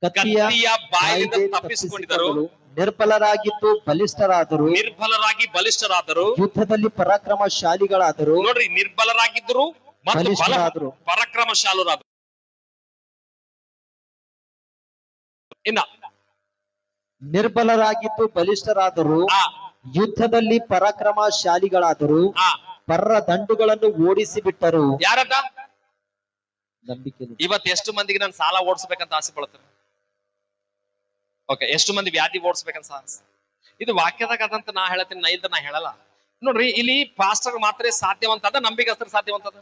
ಕತ್ತಿಯ ಬಾಯಿಗೆ ತಪ್ಪಿಸಿಕೊಂಡಿದ್ದರು. ನಿರ್ಬಲರಾಗಿದ್ದು ಬಲಿಷ್ಠರಾದರು. ಯುದ್ಧದಲ್ಲಿ ಪರಾಕ್ರಮಶಾಲಿಗಳಾದರು. ನೋಡ್ರಿ, ನಿರ್ಬಲರಾಗಿದ್ದರು ಮತ್ತು ಪರಾಕ್ರಮಶಾಲರಾದರು. ಇನ್ನ ನಿರ್ಬಲರಾಗಿದ್ದು ಬಲಿಷ್ಠರಾದರು, ಯುದ್ಧದಲ್ಲಿ ಪರಾಕ್ರಮಶಾಲಿಗಳಾದರು, ಪರ್ರ ದಂಡುಗಳನ್ನು ಓಡಿಸಿ ಬಿಟ್ಟರು. ಯಾರದ ನಂಬಿಕೆ? ಇವತ್ತು ಎಷ್ಟು ಮಂದಿಗೆ ನಾನು ಸಾಲ ಓಡಿಸ್ಬೇಕಂತ ಆಸೆ ಪಡ್ತೇನೆ? ಓಕೆ, ಎಷ್ಟು ಮಂದಿ ವ್ಯಾಧಿ ಓಡಿಸ್ಬೇಕಂತ ಆಸೆ? ಇದು ವಾಕ್ಯದಾಗ ಅದಂತ ನಾ ಹೇಳತ್ತೀನಿ, ನಾ ಹೇಳಲ್ಲ. ನೋಡ್ರಿ, ಇಲ್ಲಿ ಪಾಸ್ಟರ್ ಮಾತ್ರ ಸಾಧ್ಯವಂತದ, ನಂಬಿಗಸ್ತರ ಸಾಧ್ಯವಂತದ.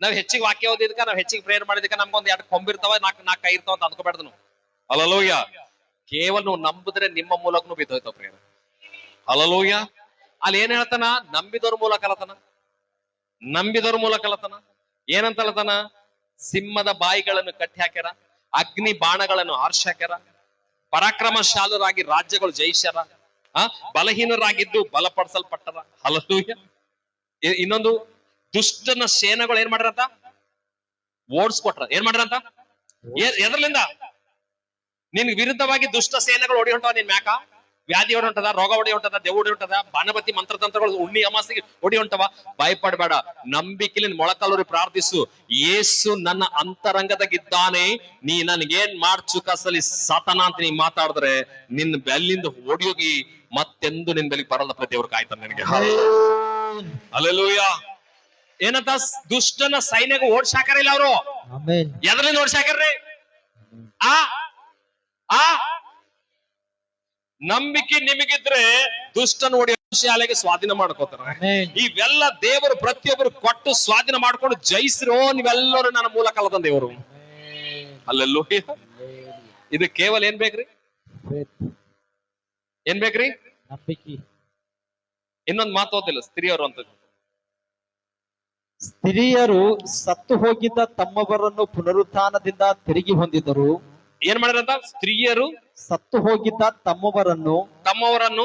ನಾವ್ ಹೆಚ್ಚಿಗೆ ವಾಕ್ಯ ಓದಿದ್ಕ, ನಾವ್ ಹೆಚ್ಚಿಗೆ ಪ್ರೇಯರ್ ಮಾಡಿದಕ್ಕ ನಮ್ಗೊಂದ್ ಎರಡು ಕೊಂಬಿರ್ತಾವ, ನಾಲ್ಕು ಕೈ ಇರ್ತಾವ ಅಂತ ಅಂದ್ಕೋಬೇಡ್ದು. ಹಲ್ಲೆಲೂಯಾ. ಕೇವಲ ನೀವು ನಂಬಿದ್ರೆ ನಿಮ್ಮ ಮೂಲಕನು ಬಿದ್ದೋಯ್ತವ ಪ್ರಿಯರ. ಹಲ್ಲೆಲೂಯಾ. ಅಲ್ಲಿ ಏನ್ ಹೇಳ್ತಾನ? ನಂಬಿದವ್ರ ಮೂಲಕ ಅಲ್ಲತನ, ನಂಬಿದವ್ರ ಮೂಲಕ ಅಲ್ಲತನ. ಏನಂತ ಅಲ್ಲತನ? ಸಿಂಹದ ಬಾಯಿಗಳನ್ನು ಕಟ್ಟಿ ಹಾಕ್ಯಾರ, ಅಗ್ನಿ ಬಾಣಗಳನ್ನು ಹಾರ್ಸಿ ಹಾಕ್ಯಾರ, ಪರಾಕ್ರಮಶಾಲರಾಗಿ ರಾಜ್ಯಗಳು ಜಯಿಸ್ಯಾರ, ಬಲಹೀನರಾಗಿದ್ದು ಬಲಪಡಿಸಲ್ಪಟ್ಟರ. ಹಲ್ಲೆಲೂಯಾ. ಇನ್ನೊಂದು, ದುಷ್ಟನ ಸೇನೆಗಳು ಏನ್ ಮಾಡ್ರಂತ? ಓಡಿಸ್ಕೊಟ್ರ. ಏನ್ ಮಾಡ್ರಂತ? ಎದ್ರಲಿಂದ? ನಿನ್ ವಿರುದ್ಧವಾಗಿ ದುಷ್ಟ ಸೇನೆಗಳು ಹೊಡಿ ಹೊಂಟವ ನಿನ್ ಮ್ಯಾಕ. ವ್ಯಾಧಿ ಹೊಡಿ ಹೊಂಟದ, ರೋಗ ಹೊಡಿ ಹೊಂಟದ, ದೇವ್ ಹೊಡಿ ಹೊಂಟದ, ಬಾಣಬತ್ತಿ ಮಂತ್ರತಂತ್ರಗಳು ಉಣ್ಣಿ ಅಮಾಸಿಗೆ ಹೊಡಿ ಹೊಂಟವ. ಭಯಪಡಬೇಡ, ನಂಬಿಕೆಲಿಂದ ಮೊಳಕಾಲೂರಿ ಪ್ರಾರ್ಥಿಸು. ಯೇಸು ನನ್ನ ಅಂತರಂಗದಾಗಿದ್ದಾನೆ, ನೀ ನನ್ಗೇನ್ ಚುಕಾಸಲಿ ಸಾತನ ಅಂತ ನೀ ಮಾತಾಡಿದ್ರೆ ನಿನ್ ಬೆಲ್ಲಿಂದ ಹೊಡಿಯೋಗಿ ಮತ್ತೆಂದು ನಿನ್ ಬೆಲ್ಲಿಗೆ ಬರಲ್ಲ. ದೇವ್ರ ಕಾಯ್ತಾನೆ ನಿನಗೆ. ಹಲ್ಲೆಲೂಯಾ. ಏನಂತ? ದುಷ್ಟನ ಸೈನ್ಯಗ ಓಡ್ಸಾಕರಿಲ್ಲ ಅವರು. ಎದ್ರಿಂದ ಓಡ್ಸಾಕ್ರಿ? ಆ ನಂಬಿಕೆ ನಿಮಗಿದ್ರೆ ದುಷ್ಟನ ಹೊಡಿ ಶಾಲೆಗೆ ಸ್ವಾಧೀನ ಮಾಡ್ಕೋತಾರ. ಇವೆಲ್ಲ ದೇವರು ಪ್ರತಿಯೊಬ್ಬರು ಕೊಟ್ಟು ಸ್ವಾಧೀನ ಮಾಡ್ಕೊಂಡು ಜಯಿಸಿರೋ ನೀವೆಲ್ಲರೂ ನನ್ನ ಮೂಲಕ ಅಲ್ಲದ ದೇವರು. ಹಲ್ಲೆಲೂಯಾ. ಇದು ಕೇವಲ ಏನ್ ಬೇಕ್ರಿ? ಏನ್ ಬೇಕ್ರಿ? ನಂಬಿಕೆ. ಇನ್ನೊಂದು ಮಾತು ಓದಿಲ್ಲ ಸ್ತ್ರೀಯರು ಅಂತ. ಸ್ತ್ರೀಯರು ಸತ್ತು ಹೋಗಿದ್ದ ತಮ್ಮವರನ್ನು ಪುನರುತ್ಥಾನದಿಂದ ತಿರುಗಿ ಹೊಂದಿದರು. ಏನ್ ಮಾಡಿದ್ರಂತ? ಸ್ತ್ರೀಯರು ಸತ್ತು ಹೋಗಿದ್ದ ತಮ್ಮವರನ್ನು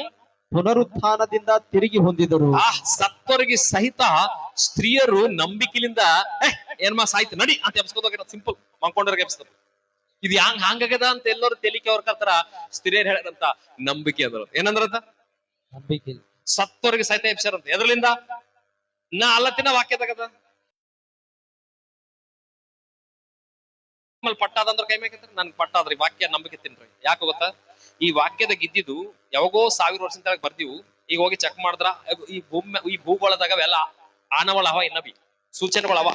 ಪುನರುತ್ಥಾನದಿಂದ ತಿರುಗಿ ಹೊಂದಿದರು. ಆ ಸತ್ತವರಿಗೆ ಸಹಿತ ಸ್ತ್ರೀಯರು ನಂಬಿಕೆಲಿಂದ ಏನ್ ಸಾಯ್ತು ನಡಿ ಅಂತ ಎಬ್ಸ್ಕೋತ ಹೋಗಿರ. ಸಿಂಪಲ್ ಮಂಕೊಂಡ್ರಿಗೆ ಎಬ್ಸ್ತಾರೆ. ಇದು ಹಂಗಾಗದ ಅಂತ ಎಲ್ಲರೂ ತೆಲಿಕೆ ಅವ್ರ ಕರ್ತಾರ. ಸ್ತ್ರೀಯರು ಹೇಳದಂತ ನಂಬಿಕೆ ಅದ್ರ. ಏನಂದ್ರಂತ? ನಂಬಿಕೆ. ಸತ್ತವರಿಗೆ ಸಹಿತ ಎಬ್ಸಾರಂತ. ಎದ್ರಲಿಂದ? ನಾ ಅಲ್ಲತ್ತಿನ ವಾಕ್ಯದಾಗದ ಪಟ್ಟಾದಂದ್ರ ಕೈ ಮೇಕಂತ ನನ್ ಪಟ್ಟಾದ್ರಿ ವಾಕ್ಯ ನಂಬಿಕೆ ತಿನ್ರಿ. ಯಾಕೆ ಗೊತ್ತಾ? ಈ ವಾಕ್ಯದಾಗ ಇದ್ದಿದ್ದು ಯಾವಾಗೋ 1000 ವರ್ಷದ ಬರ್ದಿವು. ಈಗ ಹೋಗಿ ಚೆಕ್ ಮಾಡಿದ್ರ ಈ ಭೂಗೋಳದಾಗ ಅವೆಲ್ಲ ಆನವಳ ಅವ, ಇನ್ನಬಿ ಸೂಚನೆಗಳು ಅವ.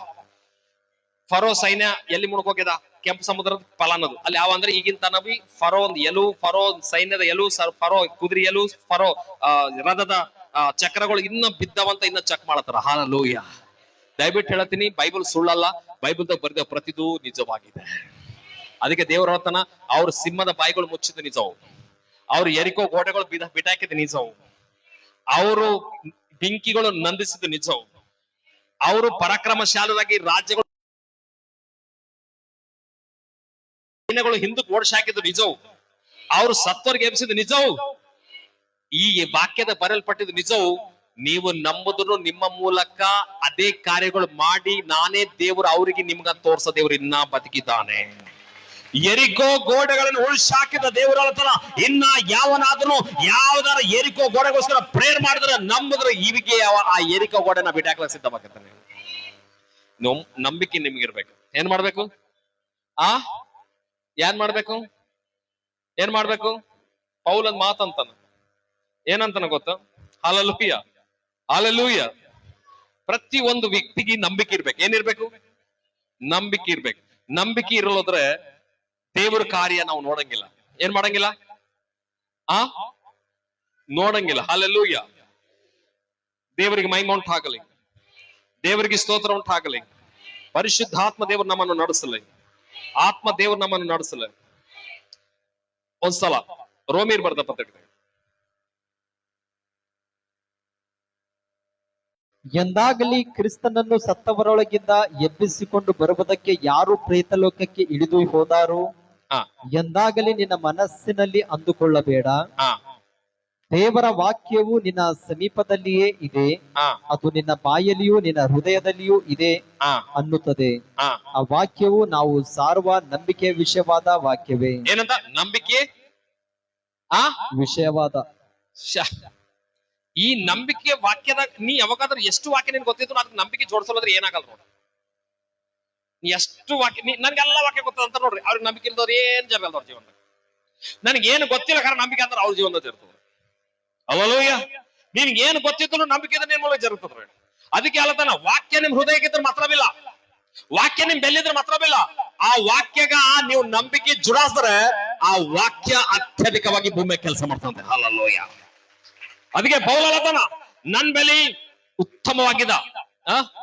ಫರೋ ಸೈನ್ಯ ಎಲ್ಲಿ ಮುಣಕೋಗ್ಯದ? ಕೆಂಪು ಸಮುದ್ರದ ಫಲಾನದು. ಅಲ್ಲಿ ಯಾವ ಅಂದ್ರೆ ಈಗಿನ ತನಬಿ ಫರೋ ಒಂದು ಎಲು, ಫರೋ ಸೈನ್ಯದ ಎಲು, ಫರೋ ಕುದುರೆ ಎಲು, ಫರೋ ರಥದ ಚಕ್ರಗಳು ಇನ್ನ ಬಿದ್ದವಂತ ಇನ್ನ ಚೆಕ್ ಮಾಡತಾರ. ಹಲ್ಲೆಲೂಯಾ. ದಯವಿಟ್ಟು ಹೇಳ್ತೀನಿ, ಬೈಬಲ್ ಸುಳ್ಳಲ್ಲ. ಬೈಬಲ್ದಾಗ ಬರೆದ ಪ್ರತಿದೂ ನಿಜವಾಗಿದೆ. ಅದಕ್ಕೆ ದೇವರ ಹೇಳ್ತಾನ, ಅವ್ರ ಸಿಂಹದ ಬಾಯಿಗಳು ಮುಚ್ಚಿದ ನಿಜವು, ಅವ್ರು ಎರಿಕೋ ಗೋಡೆಗಳು ಬಿಟಾಕಿದ ನಿಜವು, ಅವರು ಬೆಂಕಿಗಳು ನಂದಿಸಿದ ನಿಜವು, ಅವರು ಪರಾಕ್ರಮಶಾಲರಾಗಿ ರಾಜ್ಯಗಳು ಹಿಂದಕ್ಕೆ ಓಡಿಸಾಕಿದ್ದು ನಿಜವು, ಅವರು ಸತ್ತವರಿಗೆ ಎಬ್ಸಿದ ನಿಜವು, ಈ ವಾಕ್ಯದ ಬರೆಯಲ್ಪಟ್ಟಿದ್ದು ನಿಜವು. ನೀವು ನಂಬುದ್ರು ನಿಮ್ಮ ಮೂಲಕ ಅದೇ ಕಾರ್ಯಗಳು ಮಾಡಿ ನಾನೇ ದೇವರು ಅವರಿಗೆ ನಿಮ್ಗ ತೋರ್ಸ ದೇವರು ಇನ್ನ ಬದುಕಿದ್ದಾನೆ. ಎರಿಕೋ ಗೋಡೆಗಳನ್ನು ಉಳಿಸಾಕಿದ ದೇವರ ಇನ್ನ ಯಾವನಾದ್ರೂ ಯಾವ್ದಾರ ಎರಿಕೋ ಗೋಡೆಗೋಸ್ಕರ ಪ್ರೇಯರ್ ಮಾಡಿದ್ರೆ ನಂಬಿದ್ರೆ ಇವಿಗೆ ಆ ಎರಿಕೋ ಗೋಡೆನ ಬಿಟ್ಟಾಕ್ಲಕ್ಕೆ ಸಿದ್ಧವಾಗ್ತಾನೆ. ನಂಬಿಕೆ ನಿಮ್ಗಿರ್ಬೇಕು. ಏನ್ ಮಾಡ್ಬೇಕು? ಏನ್ ಮಾಡ್ಬೇಕು? ಏನ್ ಮಾಡ್ಬೇಕು? ಪೌಲನ್ ಮಾತಂತಾನ. ಏನಂತಾನ ಗೊತ್ತ? Hallelujah, hallelujah. ಪ್ರತಿ ಒಂದು ವ್ಯಕ್ತಿಗೆ ನಂಬಿಕೆ ಇರ್ಬೇಕು. ಏನಿರ್ಬೇಕು? ನಂಬಿಕೆ ಇರ್ಬೇಕು. ನಂಬಿಕೆ ಇರಲ್ಲೋದ್ರೆ ದೇವರ ಕಾರ್ಯ ನಾವು ನೋಡಂಗಿಲ್ಲ. ಏನ್ ಮಾಡಂಗಿಲ್ಲ? ನೋಡಂಗಿಲ್ಲ. ಹಲ್ಲೆಲೂಯಾ. ದೇವರಿಗೆ ಮಹಿಮೆ ಉಂಟಾಗಲಿ, ದೇವರಿಗೆ ಸ್ತೋತ್ರ ಉಂಟಾಗಲಿ. ಪರಿಶುದ್ಧಾತ್ಮ ದೇವರು ನಮ್ಮನ್ನು ನಡೆಸಲಿ, ಆತ್ಮ ದೇವರು ನಮ್ಮನ್ನು ನಡೆಸಲಿ. ಒಂದ್ಸಲ ರೋಮೀರ್ ಬರ್ದ ಪತ್ರಿಕೆ, ಎಂದಾಗಲಿ ಕ್ರಿಸ್ತನನ್ನು ಸತ್ತವರೊಳಗಿಂದ ಎಬ್ಬಿಸಿಕೊಂಡು ಬರುವುದಕ್ಕೆ ಯಾರು ಪ್ರೇತಲೋಕಕ್ಕೆ ಇಳಿದು ಹೋದಾರೋ ಎಂದಾಗಲಿ ನಿನ್ನ ಮನಸ್ಸಿನಲ್ಲಿ ಅಂದುಕೊಳ್ಳಬೇಡ. ದೇವರ ವಾಕ್ಯವು ನಿನ್ನ ಸಮೀಪದಲ್ಲಿಯೇ ಇದೆ, ಅದು ನಿನ್ನ ಬಾಯಲ್ಲಿಯೂ ನಿನ್ನ ಹೃದಯದಲ್ಲಿಯೂ ಇದೆ ಅನ್ನುತ್ತದೆ. ಆ ವಾಕ್ಯವು ನಾವು ಸಾರುವ ನಂಬಿಕೆಯ ವಿಷಯವಾದ ವಾಕ್ಯವೇ. ಏನಂತ? ನಂಬಿಕೆ ವಿಷಯವಾದ. ಈ ನಂಬಿಕೆ ವಾಕ್ಯದಾಗ ನೀ ಯಾವಾಗಾದ್ರೂ ಎಷ್ಟು ವಾಕ್ಯ ನಿನ್ ಗೊತ್ತಿದ್ರು ಅದಕ್ಕೆ ನಂಬಿಕೆ ಜೋಡಿಸೋದ್ರೆ ಏನಾಗಲ್ಲ ನೋಡ್ರಿ. ನೀ ಎಷ್ಟು ವಾಕ್ಯ ನನ್ಗೆಲ್ಲ ವಾಕ್ಯ ಗೊತ್ತದ ಅಂತ ನೋಡ್ರಿ, ಅವ್ರಿಗೆ ನಂಬಿಕೆ ಇಲ್ದವ್ರು ಏನ್ ಜರಗಲ್ದ ಅವ್ರ ಜೀವನದಾಗ. ನನ್ಗೆ ಏನು ಗೊತ್ತಿಲ್ಲ ಕಾರಣ ನಂಬಿಕೆ ಅಂದ್ರೆ ಅವ್ರ ಜೀವನದಾಗ ಜరుగుತ್ತದೆ. ಹಲ್ಲೆಲೂಯಾ. ನಿನ್ಗೆ ಏನು ಗೊತ್ತಿದ್ರು ನಂಬಿಕೆ ಇದ್ರೆ ನಿನ್ ಮೂಲಕ ಜరుగుತ್ತದೆ. ಅದಕ್ಕೆ ಹೇಳತಾನ, ವಾಕ್ಯ ನಿಮ್ ಹೃದಯಕ್ಕಿದ್ರೆ ಮಾತ್ರವಿಲ್ಲ, ವಾಕ್ಯ ನಿಮ್ ಬೆಲ್ಲಿದ್ರೆ ಮಾತ್ರವಿಲ್ಲ. ಆ ವಾಕ್ಯಗ ನೀವು ನಂಬಿಕೆ ಜುಡಾಸಿದ್ರೆ ಆ ವಾಕ್ಯ ಅತ್ಯಧಿಕವಾಗಿ ಭೂಮಿ ಕೆಲಸ ಮಾಡ್ತಂತೆ. ಹಲ್ಲೆಲೂಯಾ. ಅದಕ್ಕೆ ಪೌಲ ಹೇಳತಾನ, ನನ್ ಬೆಲಿ ಉತ್ತಮವಾಗಿದ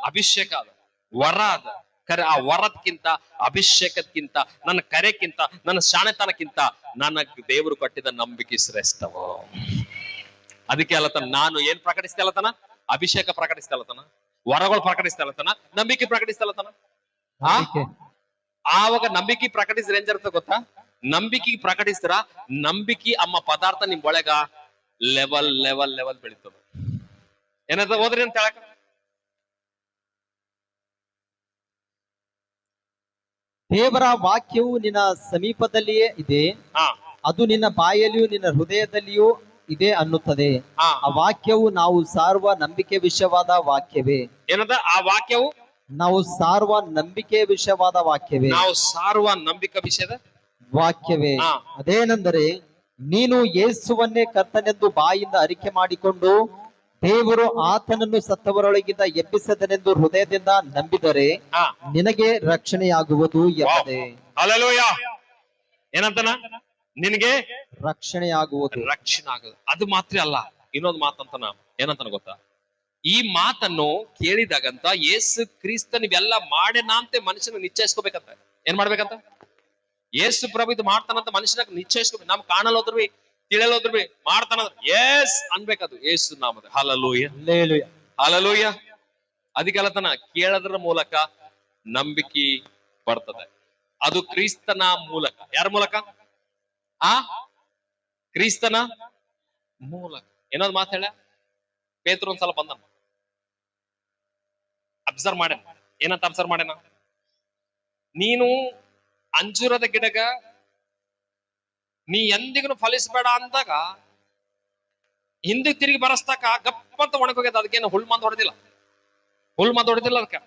ಅಭಿಷೇಕ ಅದ, ವರ ಅದ, ಕರೆ ಆ ವರದ್ಕಿಂತ, ಅಭಿಷೇಕಕ್ಕಿಂತ, ನನ್ನ ಕರೆಕ್ಕಿಂತ, ನನ್ನ ಶಾಣೆತನಕ್ಕಿಂತ ನನಗೆ ದೇವರು ಕೊಟ್ಟಿದ್ದ ನಂಬಿಕೆ ಶ್ರೇಷ್ಠವು. ಅದಕ್ಕೆ ಅಲ್ಲತನ ನಾನು ಏನ್ ಪ್ರಕಟಿಸ್ತಾ ಅಲ್ಲತನ? ಅಭಿಷೇಕ ಪ್ರಕಟಿಸ್ತಾ ಅಲ್ಲತನ, ವರಗಳು ಪ್ರಕಟಿಸ್ತಾ ಅಲ್ಲತನ, ನಂಬಿಕೆ ಪ್ರಕಟಿಸ್ತಾ ಅಲ್ಲತನ. ಆವಾಗ ನಂಬಿಕೆ ಪ್ರಕಟಿಸಿದ್ರೆ ಏನ್ ಜరుగుತ್ತೆ ಗೊತ್ತಾ? ನಂಬಿಕೆ ಪ್ರಕಟಿಸಿದ್ರ ನಂಬಿಕೆ ಅಮ್ಮ ಪದಾರ್ಥ ನಿಮ್ ಒಳಗ ಲೆವೆಲ್ ಲೆವೆಲ್ ಲೆವೆಲ್ ಬೆಳೀತದ. ಏನದ ಹೋದ್ರಿ ಅಂತ ಹೇಳಕ? ದೇವರ ವಾಕ್ಯವು ನಿನ್ನ ಸಮೀಪದಲ್ಲಿಯೇ ಇದೆ, ಅದು ನಿನ್ನ ಬಾಯಲ್ಲಿಯೂ ನಿನ್ನ ಹೃದಯದಲ್ಲಿಯೂ ಇದೆ ಅನ್ನುತ್ತದೆ. ಆ ವಾಕ್ಯವು ನಾವು ಸಾರುವ ನಂಬಿಕೆ ವಿಷಯವಾದ ವಾಕ್ಯವೇ. ಏನದ ಆ ವಾಕ್ಯವು? ನಾವು ಸಾರುವ ನಂಬಿಕೆ ವಿಷಯವಾದ ವಾಕ್ಯವೇ. ನಾವು ಸಾರುವ ನಂಬಿಕೆ ವಿಷಯದ ವಾಕ್ಯವೇ. ಅದೇನೆಂದರೆ, ನೀನು ಯೇಸುವನ್ನೇ ಕರ್ತನೆಂದು ಬಾಯಿಂದ ಅರಿಕೆ ಮಾಡಿಕೊಂಡು ದೇವರು ಆತನನ್ನು ಸತ್ತವರೊಳಗಿಂದ ಎಬ್ಬಿಸದನೆಂದು ಹೃದಯದಿಂದ ನಂಬಿದರೆ ನಿನಗೆ ರಕ್ಷಣೆಯಾಗುವುದು ಎಂಬುದೇ. ಹಲ್ಲೆಲೂಯಾ. ಏನಂತನ? ನಿನಗೆ ರಕ್ಷಣೆಯಾಗುವುದು, ರಕ್ಷಣೆ ಆಗುದು. ಅದು ಮಾತ್ರ ಅಲ್ಲ, ಇನ್ನೊಂದು ಮಾತಂತನ. ಏನಂತನ ಗೊತ್ತಾ? ಈ ಮಾತನ್ನು ಕೇಳಿದಾಗಂತ ಯೇಸು ಕ್ರಿಸ್ತ ನೀವೆಲ್ಲ ಮಾಡೇನಾ ಅಂತ ಮನುಷ್ಯನ ನಿಶ್ಚಯಿಸ್ಕೋಬೇಕಂತ. ಏನ್ ಮಾಡ್ಬೇಕಂತ? ಯೇಸು ಪ್ರಭು ಇದು ಮಾಡ್ತಾನಂತ ಮನುಷ್ಯನಾಗ ನಿಶ್ಚಯಿಸ್ಕೋಬೇಕು. ನಮ್ ಕಾಣಲ್ಲೋದ್ರೂ ತಿಳಿಯಲ್ಲೋದ್ರೂ ಮಾಡ್ತಾನ ಎಸ್ ಅನ್ಬೇಕದು ಯೇಸು ನಾಮದ. Hallelujah, hallelujah. ಅದಕ್ಕೆಲ್ಲತನ ಕೇಳೋದ್ರ ಮೂಲಕ ನಂಬಿಕೆ ಬರ್ತದೆ. ಅದು ಕ್ರಿಸ್ತನ ಮೂಲಕ. ಯಾರ ಮೂಲಕ? ಕ್ರಿಸ್ತನ ಮೂಲಕ. ಏನೊಂದು ಮಾತು ಹೇಳ, ಪೇತ್ರ ಒಂದ್ಸಲ ಬಂದ, ಅಬ್ಸರ್ವ್ ಮಾಡ್ಯಾನ. ಏನಂತ ಅಬ್ಸರ್ವ್ ಮಾಡ್ಯಾನ? ನೀನು ಅಂಜೂರದ ಗಿಡಗ ನೀ ಎಂದಿಗೂ ಫಲಿಸಬೇಡ ಅಂದಾಗ ಹಿಂದಕ್ಕೆ ತಿರುಗಿ ಬರಸ್ತಕ ಗಪ್ಪಂತ ಒಣಗೋಗ್ಯದ. ಅದಕ್ಕೇನು ಹುಲ್ಮಂದ್ ಹೊಡೆದಿಲ್ಲ, ಹುಲ್ಮಂದ್ ಹೊಡೆದಿಲ್ಲ ಅದಕ್ಕ,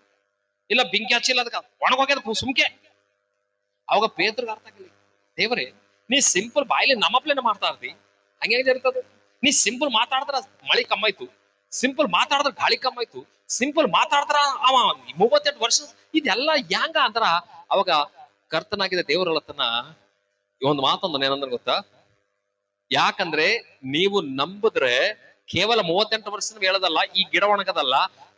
ಇಲ್ಲ ಬೆಂಕಿ ಹಚ್ಚಿಲ್ಲ ಅದಕ್ಕ, ಒಣಗೋಗ್ಯದ ಸುಮ್ಕೆ. ಅವಾಗ ಪೇತ್ರಗ ಅರ್ಥ ಆಗಿಲ್ಲ, ದೇವರೇ ನೀ ಸಿಂಪಲ್ ಬಾಯಿಲಿ ನಮ್ಮಪ್ಲೇನ ಮಾಡ್ತಾ ಇರ್ತಿ, ಹಂಗೆ ಇರ್ತದ. ನೀ ಸಿಂಪಲ್ ಮಾತಾಡಿದ್ರ ಮಳಿ ಕಮ್ಮಾಯ್ತು, ಸಿಂಪಲ್ ಮಾತಾಡಿದ್ರ ಗಾಳಿ ಕಮ್ಮಾಯ್ತು, ಸಿಂಪಲ್ ಮಾತಾಡಿದ್ರ ಅವ 38 ವರ್ಷ ಇದೆಲ್ಲ ಯಾಂಗ ಅಂದ್ರ ಅವಾಗ ಕರ್ತನಾಗಿದ್ದ ದೇವರಲ್ಲತನ ಒಂದು ಮಾತೊಂದು ಏನಂದ್ರೆ ಗೊತ್ತಾ? ಯಾಕಂದ್ರೆ ನೀವು ನಂಬಿದ್ರೆ ಕೇವಲ 38 ವರ್ಷ ಹೇಳದಲ್ಲ, ಈ ಗಿಡ ಒಣಗದಲ್ಲ,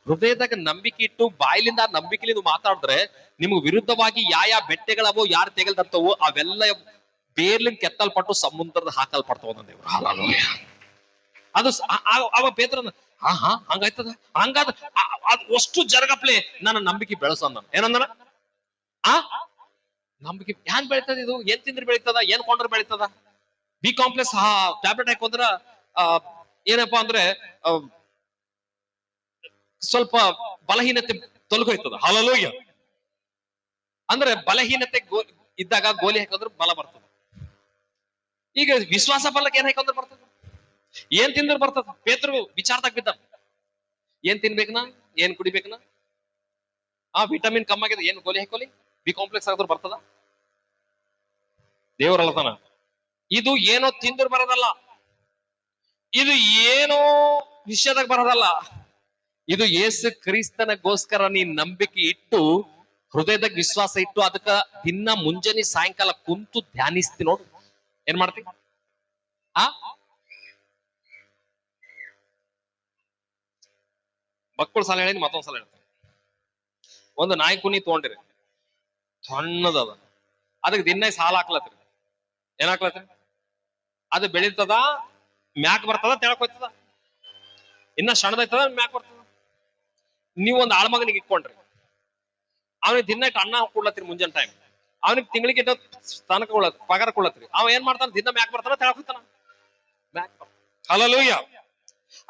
ಹೃದಯದಾಗ ನಂಬಿಕೆ ಇಟ್ಟು ಬಾಯಿಲಿಂದ ನಂಬಿಕೆಲಿ ನೀವು ಮಾತಾಡಿದ್ರೆ ನಿಮ್ಗೆ ವಿರುದ್ಧವಾಗಿ ಯಾವ ಬೆಟ್ಟೆಗಳವೋ ಯಾರು ತೆಗೆಲ್ತರ್ತವೋ ಅವೆಲ್ಲ ಬೇರ್ಲಿಂದ ಕೆತ್ತಲ್ಪಟ್ಟು ಸಮುದ್ರದ ಹಾಕಲ್ಪಡ್ತಾವ ದೇವ್ರು. ಅದು ಅವ ಪೇತ್ರನ ಹಂಗಾಯ್ತದ, ಹಂಗಾದ ಅಷ್ಟು ಜರಗಪ್ಲೆ ನನ್ನ ನಂಬಿಕೆ ಬೆಳೆಸೋನ್. ನಾನು ಏನಂದನ? ನಂಬಿಕೆ ಏನ್ ಬೆಳೀತದ? ಇದು ಏನ್ ತಿಂದ್ರೆ ಬೆಳೀತದ? ಏನ್ ಕೊಂಡ್ರೆ ಬೆಳೀತದ? ಬಿ ಕಾಂಪ್ಲೆಕ್ಸ್ ಟ್ಯಾಬ್ಲೆಟ್ ಹಾಕೋದ್ರ ಏನಪ್ಪಾ ಅಂದ್ರೆ ಸ್ವಲ್ಪ ಬಲಹೀನತೆ ತೊಲಗೋಯ್ತದ. ಹಲ್ಲೆಲೂಯಾ. ಅಂದ್ರೆ ಬಲಹೀನತೆ ಇದ್ದಾಗ ಗೋಲಿ ಹಾಕೋದ್ರ ಬಲ ಬರ್ತದ. ಈಗ ವಿಶ್ವಾಸ ಬಲಕ್ಕೆ ಏನ್ ಹಾಕೋದ್ರ ಬರ್ತದ? ಏನ್ ತಿಂದ್ರೆ ಬರ್ತದ? ಪೇತ್ರರು ವಿಚಾರದಾಗ ಬಿದ್ದ, ಏನ್ ತಿನ್ಬೇಕನ, ಏನ್ ಕುಡಿಬೇಕನ? ವಿಟಮಿನ್ ಕಮ್ಮಾಗಿದೆ, ಏನ್ ಗೋಲಿ ಹಾಕೋಲಿ? ಬಿ ಕಾಂಪ್ಲೆಕ್ಸ್ ಆಗಿದ್ರು ಬರ್ತದ? ದೇವರಲ್ಲತನ ಇದು ಏನೋ ತಿಂದ್ರು ಬರೋದಲ್ಲ, ಇದು ಏನೋ ವಿಷಯದಾಗ ಬರೋದಲ್ಲ, ಇದು ಯೇಸು ಕ್ರಿಸ್ತನಗೋಸ್ಕರ ನೀ ನಂಬಿಕೆ ಇಟ್ಟು ಹೃದಯದಾಗ ವಿಶ್ವಾಸ ಇಟ್ಟು ಅದಕ್ಕ ದಿನ ಮುಂಜಾನೆ ಸಾಯಂಕಾಲ ಕುಂತು ಧ್ಯಾನಿಸ್ತಿ ನೋಡು. ಏನ್ ಮಾಡ್ತಿ? ಮಕ್ಕಳು ಸಲ ಹೇಳಿ ಮತ್ತೊಂದ್ಸಲ ಹೇಳ್ತಾರೆ. ಒಂದು ನಾಯಿ ಕುನಿ ತಗೊಂಡಿರಿ, ಸಣ್ಣದದ, ಅದಕ್ಕೆ ದಿನ ಸಾಲ ಹಾಕ್ಲತ್ರಿ. ಏನ್ ಹಾಕ್ಲತ್ರಿ? ಅದು ಬೆಳೀತದ, ಮ್ಯಾಕ್ ಬರ್ತದ, ತೆಳಕೋಯ್ತದ. ಇನ್ನ ಸಣ್ಣದೈತದ, ಮ್ಯಾಕ್ ಬರ್ತದ. ನೀವು ಒಂದು ಆಳ್ಮಗನಿಗೆ ಇಟ್ಕೊಂಡ್ರಿ, ಅವನಿಗೆ ದಿನ ಇಟ್ಟು ಅನ್ನ ಕೊಡ್ಲತ್ರಿ ಮುಂಜಾನೆ ಟೈಮ್, ಅವನಿಗೆ ತಿಂಗಳಿಗೆ ಇಟ್ಟ ಸ್ಥಾನಕ ಪಗಾರ ಕೊಡ್ಲತ್ರಿ. ಅವ ಏನ್ ಮಾಡ್ತಾನ? ದಿನ ಮ್ಯಾಕ್ ಬರ್ತಾನ, ತೆಳಕೋಯ್ತಾನ, ಮ್ಯಾಕ್ ಬರ್ತಾನ. ಹಲ್ಲೆಲೂಯಾ.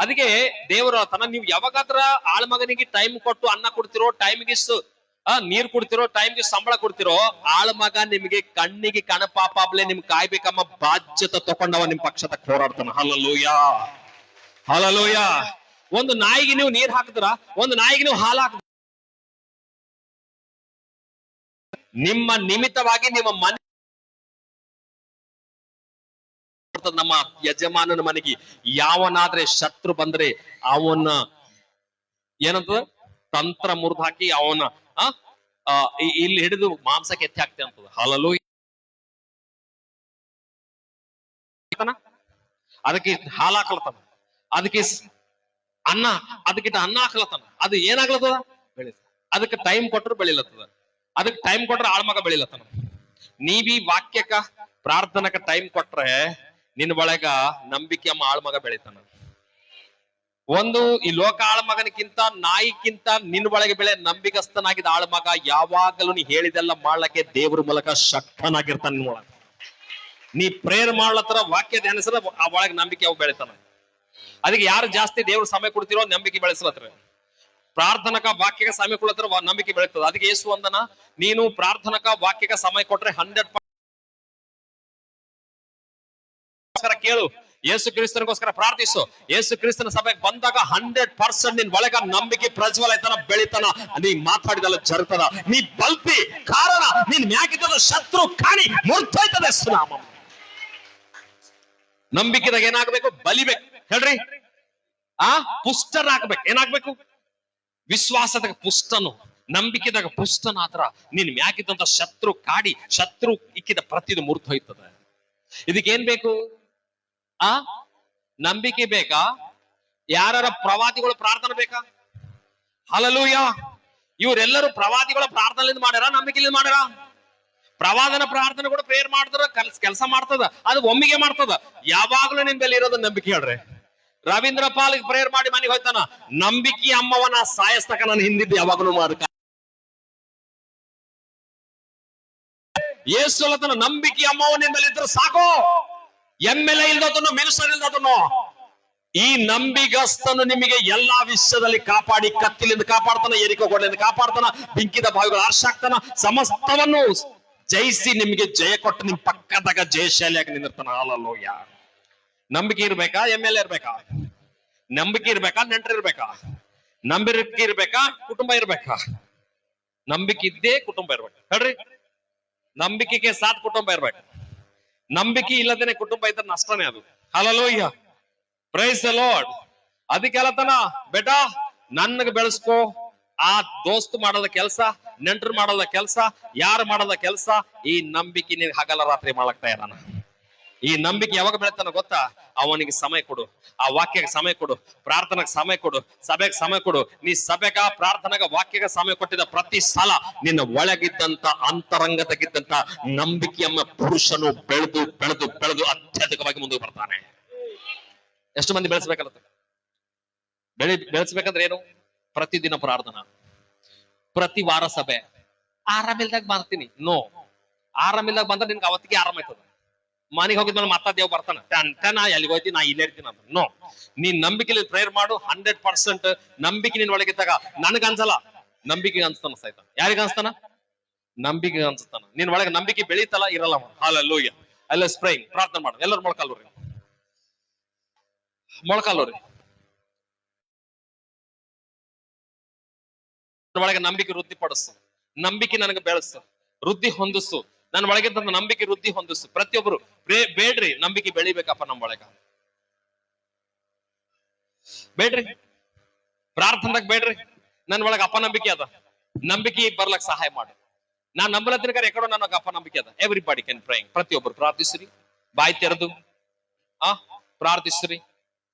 ಅದಕ್ಕೆ ದೇವರು ತನ್ನ ನೀವು ಯಾವಾಗಾದ್ರ ಆಳ್ಮಗನಿಗೆ ಟೈಮ್ ಕೊಟ್ಟು ಅನ್ನ ಕೊಡ್ತಿರೋ, ಟೈಮ್ಗೆ ನೀರ್ ಕೊಡ್ತಿರೋ, ಟೈಮ್ಗೆ ಸಂಬಳ ಕೊಡ್ತಿರೋ, ಆಳ್ಮಗ ನಿಮ್ಗೆ ಕಣ್ಣಿಗೆ ಕಣಪಾಪಾಬ್ಲೆ ನಿಮ್ ಕಾಯ್ಬೇಕಮ್ಮ ಬಾಧ್ಯತೆ ತಕೊಂಡವ ನಿಮ್ ಪಕ್ಷದ ಹೋರಾಡ್ತಾನ. Hallelujah, hallelujah. ಒಂದು ನಾಯಿಗೆ ನೀವು ನೀರ್ ಹಾಕಿದ್ರ, ಒಂದು ನಾಯಿಗೆ ನೀವು ಹಾಲು ಹಾಕಿದ್ರ, ನಿಮ್ಮ ನಿಮಿತ್ತವಾಗಿ ನಿಮ್ಮ ಮನೆ ನಮ್ಮ ಯಜಮಾನನ ಮನೆಗೆ ಯಾವನಾದ್ರೆ ಶತ್ರು ಬಂದ್ರೆ ಅವನ ಏನಂತದ ತಂತ್ರ ಮುರಿದು ಹಾಕಿ ಅವನ ಇಲ್ಲಿ ಹಿಡಿದು ಮಾಂಸಕ್ಕೆ ಎತ್ತಿ ಹಾಕ್ತೆ ಅಂತದ. ಹಲ್ಲೆಲೂಯಾ. ಅದಕ್ಕೆ ಹಾಲು ಹಾಕ್ಲತ್ತಾನ, ಅದಕ್ಕೆ ಅನ್ನ, ಅದಕ್ಕಿಂತ ಅನ್ನ ಹಾಕ್ಲತ್ತಾನ. ಅದು ಏನಾಗ್ಲತ್ತದ? ಬೆಳೀತದ. ಅದಕ್ಕೆ ಟೈಮ್ ಕೊಟ್ಟರು ಬೆಳಿಲತ್ತದ. ಅದಕ್ಕೆ ಟೈಮ್ ಕೊಟ್ರೆ ಆಳ್ಮಗ ಬೆಳಿಲತ್ತನ. ನೀವೀ ವಾಕ್ಯಕ್ಕ ಪ್ರಾರ್ಥನಕ ಟೈಮ್ ಕೊಟ್ರೆ ನಿನ್ ಒಳಗ ನಂಬಿಕೆ ಅಮ್ಮ ಆಳ್ಮಗ ಬೆಳಿತಾನ. ಒಂದು ಈ ಲೋಕ ಆಳ್ಮಗನಕ್ಕಿಂತ ನಾಯಿಕ್ಕಿಂತ ನಿನ್ ಒಳಗೆ ಬೆಳೆ ನಂಬಿಕಸ್ಥನಾಗಿದ್ದ ಆಳ್ಮಗ ಯಾವಾಗಲೂ ನೀ ಹೇಳಿದೆಲ್ಲ ಮಾಡ್ಲಕ್ಕೆ ದೇವ್ರ ಮೂಲಕ ಶಕ್ತನಾಗಿರ್ತಾನ. ನಿನ್ ಒಳಗ ನೀ ಪ್ರೇಯರ್ ಮಾಡ್ಲತ್ತರ, ವಾಕ್ಯ ಧ್ಯಾನಿಸಿದ್ರೆ ಆ ಒಳಗೆ ನಂಬಿಕೆ ಅವ್ ಬೆಳಿತಾನ. ಅದಕ್ಕೆ ಯಾರು ಜಾಸ್ತಿ ದೇವ್ರ ಸಮಯ ಕೊಡ್ತಿರೋ ನಂಬಿಕೆ ಬೆಳೆಸಲತ್ರ, ಪ್ರಾರ್ಥನಕ ವಾಕ್ಯಕ ಸಮಯ ಕೊಡ್ಲತ್ರ ನಂಬಿಕೆ ಬೆಳೀತದ. ಅದಕ್ಕೆ ಯೇಸು ಅಂದನ, ನೀನು ಪ್ರಾರ್ಥನಕ ವಾಕ್ಯಕ ಸಮಯ ಕೊಟ್ರೆ 100% ಕೇಳು, ಯೇಸು ಕ್ರಿಸ್ತನಿಗೋಸ್ಕರ ಪ್ರಾರ್ಥಿಸು. ಯೇಸು ಕ್ರಿಸ್ತನ ಸಭೆಗೆ ಬಂದಾಗ 100% ನಿನ್ ಒಳಗ ನಂಬಿಕೆ ಪ್ರಜ್ವಲೈತನ, ಬೆಳಿತಾನ. ನೀ ಮಾತಾಡಿದಲ್ಲ ಜರುತದ, ನೀ ಬಲ್ತಿ ಕಾರಣ ನಿನ್ ಮ್ಯಾಗಿದ್ದ ಶತ್ರು ಕಾಣಿ ಮುರ್ತೈತದೆ ಸುನಾಮ. ನಂಬಿಕೆದಾಗ ಏನಾಗ್ಬೇಕು? ಬಲಿಬೇಕು. ಹೇಳ್ರಿ, ಪುಷ್ಟರಾಗ್ಬೇಕು. ಏನಾಗ್ಬೇಕು? ವಿಶ್ವಾಸದಾಗ ಪುಷ್ಟನು, ನಂಬಿಕೆದಾಗ ಪುಷ್ಟನಾದ್ರ ನಿನ್ ಮ್ಯಾಗಿದ್ದಂತ ಶತ್ರು ಕಾಡಿ, ಶತ್ರು ಇಕ್ಕಿದ ಪ್ರತಿದು ಮುರಿದು ಹೋಯ್ತದೆ. ಇದಕ್ಕೇನ್ ಬೇಕು? ನಂಬಿಕೆ ಬೇಕಾ? ಯಾರ ಪ್ರವಾದಿಗಳು ಪ್ರಾರ್ಥನೆ ಬೇಕಾ? ಹಲ್ಲೆಲೂಯಾ. ಇವರೆಲ್ಲರೂ ಪ್ರವಾದಿಗಳ ಪ್ರಾರ್ಥನೆಯಿಂದ ಮಾಡ್ಯಾರ, ನಂಬಿಕೆಯಿಂದ ಮಾಡ್ಯಾರ? ಪ್ರವಾದನ ಪ್ರಾರ್ಥನೆ ಕೂಡ ಪ್ರೇಯರ್ ಮಾಡಿದ್ರ ಕೆಲಸ ಮಾಡ್ತದ, ಅದು ಒಮ್ಮಿಗೆ ಮಾಡ್ತದ. ಯಾವಾಗ್ಲೂ ನಿನ್ ಬೆಲೆ ಇರೋದು ನಂಬಿಕೆ. ಹೇಳ್ರಿ, ರವೀಂದ್ರ ಪಾಲ್ಗೆ ಪ್ರೇಯರ್ ಮಾಡಿ ಮನೆಗೆ ಹೋಯ್ತಾನ, ನಂಬಿಕೆ ಅಮ್ಮವನ ಸಾಯಸ್ತಕ ನಾನು ಹಿಂದಿದ್ದು ಯಾವಾಗಲೂ ಮಾಡ್ಕ. ಏಸು ನಂಬಿಕೆ ಅಮ್ಮವ ನಿನ್ ಮೇಲೆ ಇದ್ರೆ ಸಾಕು. MLA ಇಲ್ದದನ್ನು, ಮಿನಿಸ್ಟರ್ ಇಲ್ದದನ್ನು, ಈ ನಂಬಿಗಸ್ತನು ನಿಮಗೆ ಎಲ್ಲಾ ವಿಷಯದಲ್ಲಿ ಕಾಪಾಡಿ, ಕತ್ತಿಲಿಂದ ಕಾಪಾಡ್ತಾನ, ಎರಿಕೋ ಗೋಡೆಯಿಂದ ಕಾಪಾಡ್ತಾನ, ಬೆಂಕಿದ ಬಾವಿಗಳು ಆರ್ಸಾಕ್ತಾನ, ಸಮಸ್ತವನ್ನು ಜಯಿಸಿ ನಿಮ್ಗೆ ಜಯ ಕೊಟ್ಟು ನಿಮ್ ಪಕ್ಕದಾಗ ಜಯಶಾಲಿಯಾಗಿ ನಿಂದಿರ್ತಾನ. ಹಲ್ಲೆಲೂಯ. ನಂಬಿಕೆ ಇರ್ಬೇಕಾ? MLA ಇರ್ಬೇಕಾ? ನಂಬಿಕೆ ಇರ್ಬೇಕಾ? ನೆಂಟರು ಇರ್ಬೇಕಾ? ನಂಬಿಕೆ ಇರ್ಬೇಕಾ? ಕುಟುಂಬ ಇರ್ಬೇಕಾ? ನಂಬಿಕೆ ಇದ್ದೇ ಕುಟುಂಬ ಇರ್ಬೇಕು. ಹೇಳ್ರಿ, ನಂಬಿಕೆಗೆ ಸಾಥ್ ಕುಟುಂಬ ಇರ್ಬೇಕು. ನಂಬಿಕೆ ಇಲ್ಲದೇನೆ ಕುಟುಂಬ ಇದ್ರೆ ನಷ್ಟನೇ ಅದು. Hallelujah, praise the lord. ಅದಕ್ಕೆ ಹೇಳತನ, ಬೇಟಾ ನನ್ನಗ ಬೆಳೆಸ್ಕೋ. ಆ ದೋಸ್ತ್ ಮಾಡೋದ ಕೆಲಸ, ನೆಂಟರು ಮಾಡೋದ ಕೆಲಸ, ಯಾರು ಮಾಡೋದ ಕೆಲಸ, ಈ ನಂಬಿಕೆ ನೀನ್ ಹಗಲ ರಾತ್ರಿ ಮಾಡಕ್ತಾ ಇರಾನ. ಈ ನಂಬಿಕೆ ಯಾವಾಗ ಬೆಳಿತಾನ ಗೊತ್ತಾ? ಅವನಿಗೆ ಸಮಯ ಕೊಡು, ಆ ವಾಕ್ಯಕ್ಕೆ ಸಮಯ ಕೊಡು, ಪ್ರಾರ್ಥನೆಗೆ ಸಮಯ ಕೊಡು, ಸಭೆಗೆ ಸಮಯ ಕೊಡು. ನೀ ಸಭೆಗ, ಪ್ರಾರ್ಥನೆಗ, ವಾಕ್ಯಗೆ ಸಮಯ ಕೊಟ್ಟಿದ್ದ ಪ್ರತಿ ಸಲ ನಿನ್ನ ಒಳಗಿದ್ದಂತ ಅಂತರಂಗದಗಿದ್ದಂತ ನಂಬಿಕೆಯಮ್ಮ ಪುರುಷನು ಬೆಳೆದು ಬೆಳೆದು ಬೆಳೆದು ಅತ್ಯಧಿಕವಾಗಿ ಮುಂದೆ ಬರ್ತಾನೆ. ಎಷ್ಟು ಮಂದಿ ಬೆಳೆಸ್ಬೇಕಲ್ಲ? ಬೆಳೆಸ್ಬೇಕಂದ್ರೆ ಏನು? ಪ್ರತಿದಿನ ಪ್ರಾರ್ಥನಾ, ಪ್ರತಿ ವಾರ ಸಭೆ. ಆರಾಮಿಲ್ದಾಗ ಬರ್ತೀನಿ? ನೋ. ಆರಾಮಿಲ್ದಾಗ ಬಂದ್ರೆ ನಿನ್ಗೆ ಅವತ್ತಿಗೆ ಆರಾಮ ಆಯ್ತದ. ಮನೆಗೆ ಹೋಗಿದ್ಮೇಲೆ ಮತ್ತ ದೇವ್ ಬರ್ತಾನ, ಟನ್ ಎಲ್ಲಿಗೆ ಹೋಯ್ತಿ, ನಾ ಇಲ್ಲೇ ಇರ್ತೀನಿ ಅಂತ. ನೋ, ನೀನ್ ನಂಬಿಕೆಲಿ ಪ್ರೇಯರ್ ಮಾಡು. 100% ನಂಬಿಕೆ ನಿನ್ ಒಳಗಿದ್ದಾಗ ನನಗ ಅನ್ಸಲ್ಲ, ನಂಬಿಕೆ ಅನ್ಸ್ತಾನ ಸಹಿತ. ಯಾರಿಗ ಅನ್ಸ್ತಾನ? ನಂಬಿಕೆ ಅನ್ಸ್ತಾನ. ನಿನ್ ಒಳಗೆ ನಂಬಿಕೆ ಬೆಳೀತಲ್ಲ, ಇರಲ್ಲ. ಹಲ್ಲೆಲೂಯಾ. ಎಲ್ಲ ಸ್ಪ್ರೇಯಿಂಗ್ ಪ್ರಾರ್ಥನೆ ಮಾಡು. ಎಲ್ಲರೂ ಮೊಳಕಾಲೂರಿ, ಮೊಳಕಾಲೂರಿ. ಒಳಗೆ ನಂಬಿಕೆ ವೃದ್ಧಿ ಪಡಿಸು, ನಂಬಿಕೆ ನನಗೆ ಬೆಳೆಸು, ವೃದ್ಧಿ ಹೊಂದಿಸು. ನನ್ನ ಒಳಗಿದ್ದ ನಂಬಿಕೆ ವೃದ್ಧಿ ಹೊಂದಿಸು. ಪ್ರತಿಯೊಬ್ರು ಬೇಡ್ರಿ, ನಂಬಿಕೆ ಬೆಳಿಬೇಕಪ್ಪ ನಮ್ಮ ಒಳಗ. ಬೇಡ್ರಿ, ಪ್ರಾರ್ಥನೆದಾಗ ಬೇಡ್ರಿ, ನನ್ನ ಒಳಗ ಅಪನಂಬಿಕೆ ಅದ, ನಂಬಿಕೆ ಬರ್ಲಕ್ ಸಹಾಯ ಮಾಡು. ನಾನ್ ನಂಬಲತ್ತಿನ ಎಕಡೋ ನನಗೆ ಅಪನಂಬಿಕೆ ಅದ. Everybody can pray. ಪ್ರತಿಯೊಬ್ರು ಪ್ರಾರ್ಥಿಸ್ರಿ, ಬಾಯಿ ತೆರೆದು ಪ್ರಾರ್ಥಿಸ್ರಿ.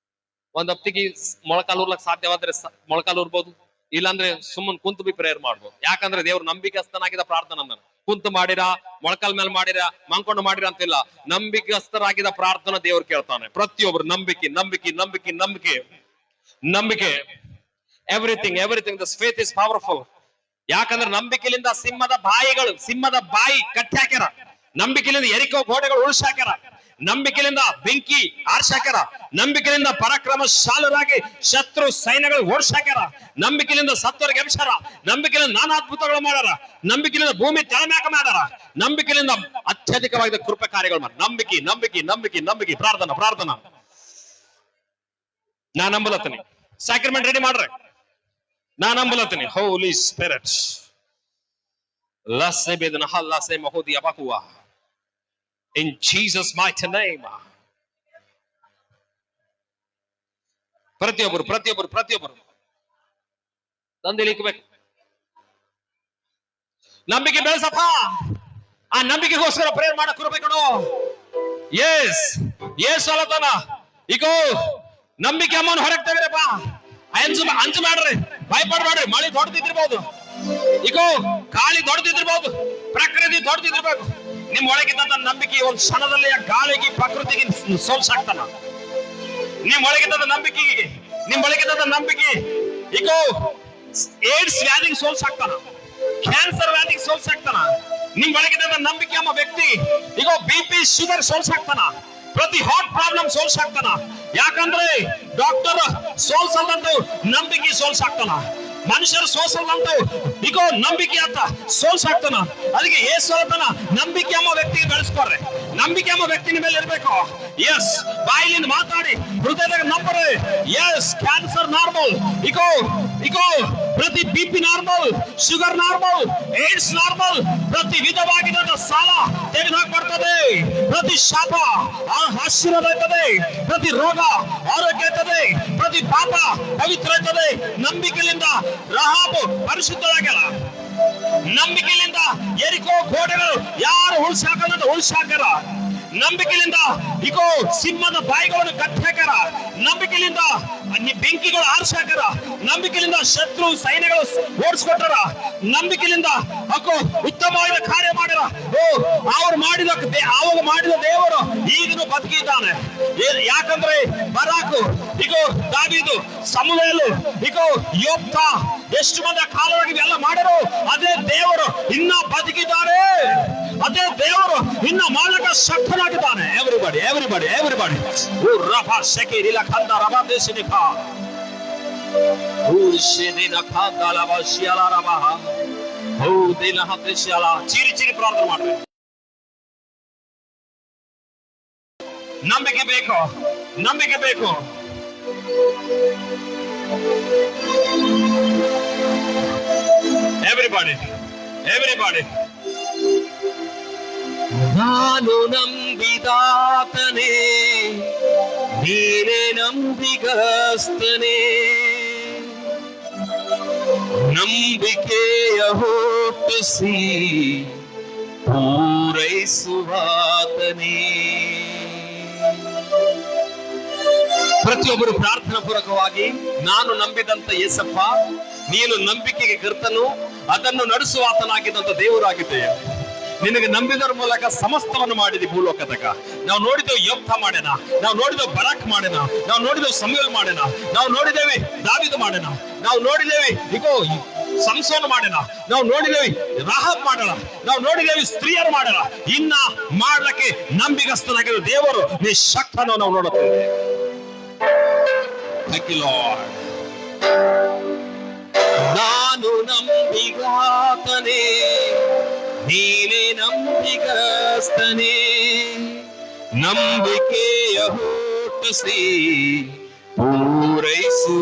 ಒಂದ್ ಹಪ್ತಿಗೆ ಮೊಳಕಾಲೂರ್ಲಕ್ ಸಾಧ್ಯವಾದ್ರೆ ಮೊಳಕಾಲೂರ್ಬೋದು, ಇಲ್ಲಾಂದ್ರೆ ಸುಮ್ಮನ್ ಕುಂತು ಬಿ ಪ್ರೇಯರ್ ಮಾಡ್ಬೋದು. ಯಾಕಂದ್ರೆ ದೇವ್ರು ನಂಬಿಕಸ್ಥನಾಗಿದ್ದ ಪ್ರಾರ್ಥನೆ ಅಂದನು. ಕುಂತು ಮಾಡಿರ, ಮೊಳಕಾಲ್ ಮೇಲೆ ಮಾಡಿರ, ಮಂಕೊಂಡು ಮಾಡಿರ ಅಂತಿಲ್ಲ. ನಂಬಿಕಸ್ಥರಾಗಿದ್ದ ಪ್ರಾರ್ಥನೆ ದೇವ್ರು ಕೇಳ್ತಾನೆ. ಪ್ರತಿಯೊಬ್ರು ನಂಬಿಕೆ, ನಂಬಿಕೆ, ನಂಬಿಕೆ, ನಂಬಿಕೆ, ನಂಬಿಕೆ. Everything this faith is powerful. ಯಾಕಂದ್ರೆ ನಂಬಿಕೆಲಿಂದ ಸಿಂಹದ ಬಾಯಿ ಕಟ್ಟಿ ಹಾಕ್ಯಾರ. ನಂಬಿಕೆಲಿಂದ ಎರಿಕೋ ಗೋಡೆಗಳು ಉಳಿಸಾಕ್ಯಾರ. ನಂಬಿಕೆಲಿಂದ ಬೆಂಕಿ ಆರ್ಸಾಕ್ಯಾರ. ನಂಬಿಕೆಲಿಂದ ಪರಾಕ್ರಮಶಾಲರಾಗಿ ಶತ್ರು ಸೈನ್ಯಗಳು ಓಡ್ಸಾಕ್ಯಾರ. ನಂಬಿಕೆಲಿಂದ ಸತ್ತವರಿಗೆ ಎಬ್ಸಾರ. ನಂಬಿಕೆಲಿಂದ ನಾನಾ ಅದ್ಭುತಗಳು ಮಾಡ್ಯಾರ. ನಂಬಿಕೆಲಿಂದ ಭೂಮಿ ತೆಳಮ್ಯಾಕ ಮಾಡ್ಯಾರ. ನಂಬಿಕೆಲಿಂದ ಅತ್ಯಧಿಕವಾಗಿ ಕೃಪೆ ಕಾರ್ಯಗಳು ಮಾಡ್ಯಾರ. ನಂಬಿಕೆ, ನಂಬಿಕೆ, ನಂಬಿಕೆ, ನಂಬಿಕೆ. ಪ್ರಾರ್ಥನಾ. ನಾ ನಂಬಲತ್ತೀನಿ. ಸ್ಯಾಕ್ರಿಮೆಂಟ್ ರೆಡಿ ಮಾಡ್ರೆ, ನಾ ನಂಬಲತ್ತೀನಿ. ಹೋಲಿ spirit ಲಸೆ ಬೇದನ ಹಲ್ಲಾಸೆ ಮಹೋದಿ ಅಬಕುವ in Jesus mighty name. ಪ್ರತಿಯೊಬ್ಬರು ತಂದಿಲಿಕ್ಬೇಕು. ನಂಬಿಕೆ ಬೆಳೆಸಪ್ಪ. ಆ ನಂಬಿಕೆಗೋಸ್ಕರ ಪ್ರೇಯರ್ ಮಾಡಕ್ ಕೊಡ್ಬೇಕು. ಎಸ್ ಅಲ್ಲತನ ಈಗೋ ನಂಬಿಕೆ ಅಮ್ಮನ ಹೊರಗೆ ತೆಗರಪ್ಪ. ಅಂಜು ಮಾಡ್ರಿ, ಭಯಪಡ್ಬೇಡ್ರಿ. ಮಳೆ ದೊಡ್ಡದಿದ್ದಿರ್ಬೋದು, ಈಗ ಗಾಳಿ ದೊಡ್ಡದಿರ್ಬೋದು, ಪ್ರಕೃತಿ ದೊಡ್ಡದಿರ್ಬೇಕು, ನಿಮ್ ಒಳಗಿದ್ದಂತ ನಂಬಿಕೆ ಒಂದು ಕ್ಷಣದಲ್ಲಿ ಆ ಗಾಳಿಗೆ ಪ್ರಕೃತಿಗೆ ಸೋಲ್ಸಾಕ್ತಾನ. ನಿಮ್ ಒಳಗಿದ್ದಂತ ನಂಬಿಕೆ ಈಗ ಏಡ್ಸ್ ವ್ಯಾಧಿಗೆ ಸೋಲ್ಸಾಕ್ತಾನ, ಕ್ಯಾನ್ಸರ್ ವ್ಯಾಧಿಗೆ ಸೋಲ್ಸಾಕ್ತಾನ. ನಿಮ್ ಒಳಗಿದ್ದಂತ ನಂಬಿಕೆ ಎಂಬ ವ್ಯಕ್ತಿ ಈಗ BP ಶುಗರ್ ಸೋಲ್ಸಾಕ್ತಾನ, ಪ್ರತಿ ಹಾರ್ಟ್ ಪ್ರಾಬ್ಲಮ್ ಸೋಲ್ಸಾಕ್ತಾನ. ಯಾಕಂದ್ರೆ ಡಾಕ್ಟರ್ ಸೋಲ್ಸಲ್ಲಂತೂ ನಂಬಿಕೆ ಸೋಲ್ಸಾಕ್ತಾನ, ಮನುಷ್ಯರು ಸೋಲ್ಸಲ್ಲಂತೂ ಈಗ ನಂಬಿಕೆ ಅಂತ ಸೋಲ್ಸಾಕ್ತಾನ. ಅದಕ್ಕೆ ಏಸು ಹೇಳ್ತಾನ, ನಂಬಿಕೆ ಎಂಬ ವ್ಯಕ್ತಿಗೆ ಬೆಳೆಸ್ಕೊಡ್ರೆ, ನಂಬಿಕೆ ಎಂಬ ವ್ಯಕ್ತಿನ ಮೇಲೆ ಇರ್ಬೇಕು. ಎಸ್, ಬಾಯಿಲಿಂದ ಮಾತಾಡಿ ಹೃದಯದಾಗ ನಂಬರೆ. ಎಸ್, ಕ್ಯಾನ್ಸರ್ ನಾರ್ಮಲ್, ಈಗ ಪ್ರತಿ BP normal, sugar normal, AIDS normal. ಪ್ರತಿ ವಿಧವಾಗಿದ್ದ ಸಾಲ ತೆಗೆದುಹಾಕಬರ್ತದೆ, ಪ್ರತಿ ಶಾಪ ಆಶೀರ್ವಾದ ಇರ್ತದೆ, ಪ್ರತಿ ರೋಗ ಆರೋಗ್ಯ ಇರ್ತದೆ, ಪ್ರತಿ ಪಾಪ ಪವಿತ್ರ ಇರ್ತದೆ. ನಂಬಿಕೆಯಿಂದ ರಹಾಬು ಪರಿಶುದ್ಧರಾಗಲ್ಲ, ನಂಬಿಕೆಯಿಂದ ಎರಿಕೋ ಗೋಡೆಗಳು ಯಾರು ಉಳ್ಸಾಕರ, ನಂಬಿಕೆಯಿಂದ ಇಗೋ ಸಿಂಹದ ಬಾಯಿಗಳನ್ನು ಕಟ್ಟಿ ಹಾಕ್ಯಾರ, ನಂಬಿಕೆಯಿಂದ ಬೆಂಕಿಗಳು ಆರಿಸಾಕರ, ನಂಬಿಕೆಯಿಂದ ಶತ್ರು ಸೈನ್ಯಗಳು ಓಡಿಸ್ಕೊಟ್ಟಾರ, ನಂಬಿಕೆಯಿಂದ ಅಕ್ಕೋ ಉತ್ತಮವಾದ ಕಾರ್ಯ ಮಾಡ್ಯಾರ. ಅವಾಗ ಮಾಡಿದ ದೇವರು ಈಗಲೂ ಬದುಕಿದ್ದಾನೆ. ಯಾಕಂದ್ರೆ ಬರಾಕು, ಇಗೋ ದಾವೀದು, ಸಮುವೇಲು, ಇಗೋ ಯೋಬ್ತ, ಎಷ್ಟು ಮಂದಿ ಕಾಲವಾಗಿ ಎಲ್ಲ ಮಾಡರು. ಅದೇ ದೇವರು ಇನ್ನ ಬದುಕಿದ್ದಾರೆ, ಅದೇ ದೇವರು ಇನ್ನ ಮಾಡಕ ಶಕ್ತನಾಗಿದ್ದಾನೆ. ಎವ್ರಿಬಡಿ ಓ ರಫಾ ಶಕೀರಿಲ ಖಂದ ರಬಾ ದೇಶನಿಕ ಓ ಶಿನಿನ ಖಂದ ಲಬಾ ಶಿಯಲ ರಬಾ ಓ ದಿನ ಹದಿಶಲ ಚಿರಿ ಪ್ರಾರ್ಥನೆ ಮಾಡಬೇಕು. ನಂಬಿಕೆ ಬೇಕು. ಎವ್ರಿಬಡಿ ನಾನು ನಂಬಿದಾತನೇ, ನೀನೇ ನಂಬಿಗಸ್ತನೇ, ನಂಬಿಕೆಯ ಹುಟ್ಟಿಸಿ ಪೂರೈಸುವಾತನೇ. ಪ್ರತಿಯೊಬ್ಬರು ಪ್ರಾರ್ಥನಾ ಪೂರ್ವಕವಾಗಿ ನಾನು ನಂಬಿದಂತ ಯೇಸಪ್ಪ, ನೀನು ನಂಬಿಕೆಗೆ ಕರ್ತನು, ಅದನ್ನು ನಡೆಸುವಾತನಾಗಿದ್ದಂತ ದೇವರಾಗಿದ್ದೇವೆ. ನಿನಗೆ ನಂಬಿದರ ಮೂಲಕ ಸಮಸ್ತವನ್ನು ಮಾಡಿದಿ ಭೂಲೋಕದಾಗ. ನಾವು ನೋಡಿದೆವು ಯೋಬ್ತ ಮಾಡ್ಯಾನ, ನಾವು ನೋಡಿದೆವು ಬರಾಕ್ ಮಾಡ್ಯಾನ, ನಾವು ನೋಡಿದೆವು ಸಮುವೇಲ್ ಮಾಡ್ಯಾನ, ನಾವು ನೋಡಿದೇವಿ ದಾವೀದ ಮಾಡ್ಯಾನ, ನಾವು ನೋಡಿದೇವಿ ಇಗೋ ಸಂಸೋನ ಮಾಡ್ಯಾನ, ನಾವು ನೋಡಿದೇವಿ ರಾಹಾಬ್ ಮಾಡ್ಯಾನ, ನಾವು ನೋಡಿದೇವಿ ಸ್ತ್ರೀಯರು ಮಾಡ್ಯಾನ. ಇನ್ನ ಮಾಡ್ಲಿಕ್ಕೆ ನಂಬಿಗಸ್ತನಾಗಿರೋ ದೇವರು ನಿಶಕ್ತನೋ ನಾವು ನೋಡುತ್ತೇವೆ. ನಾನು ನಂಬಿಗಾತನೇ, ನೀನೇ ನಂಬಿಗಸ್ತನೇ, ನಂಬಿಕೆಯ ಹುಟ್ಟಿಸಿ ಪೂರೈಸುವಾತನೇ.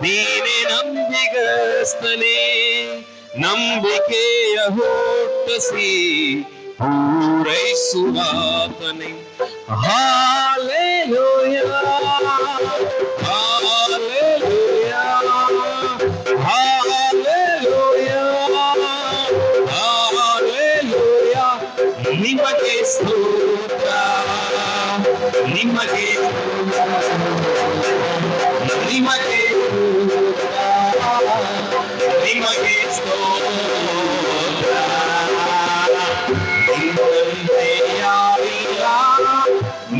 ನೀನೇ ನಂಬಿಗಸ್ತನೇ, ನಂಬಿಕೆಯ ಹುಟ್ಟಿಸಿ ಪೂರೈಸುವಾತನೇ. ಹಾಲೆಲೂಯಾ, ಹಾಲೆಲೂಯಾ, ಹಾಲೆಲೂಯಾ, ಹಾಲೆಲೂಯಾ. ನಿಮಗೆ ಸ್ತೋತ್ರ, ನಿಮಗೆ ನಿಮಗೆ ನಿಮಗೆ ಸ್ತೋತ್ರ.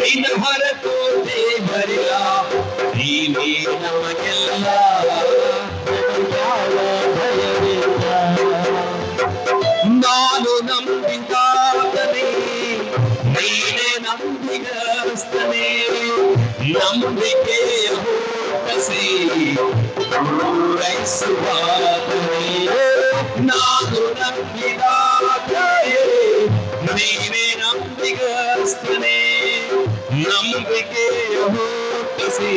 ನಿನ್ನ ಹೊರತು ದೇವರಿಲ್ಲ, ನೀನೇ ನಮಗೆಲ್ಲ. ನಾನು ನಂಬಿದಾತನೇ, ನೀನೇ ನಂಬಿಗಸ್ತನೇ, ನಂಬಿಕೆಯ ಹುಟ್ಟಿಸಿ ಪೂರೈಸುವಾತನೇ. ನಾನು ನಂಬಿದಾತನೇ, ನೀನೇ ನಂಬಿಗಸ್ತನೇ, ನಂಬಿಕೆಯ ಹುಟ್ಟಿಸಿ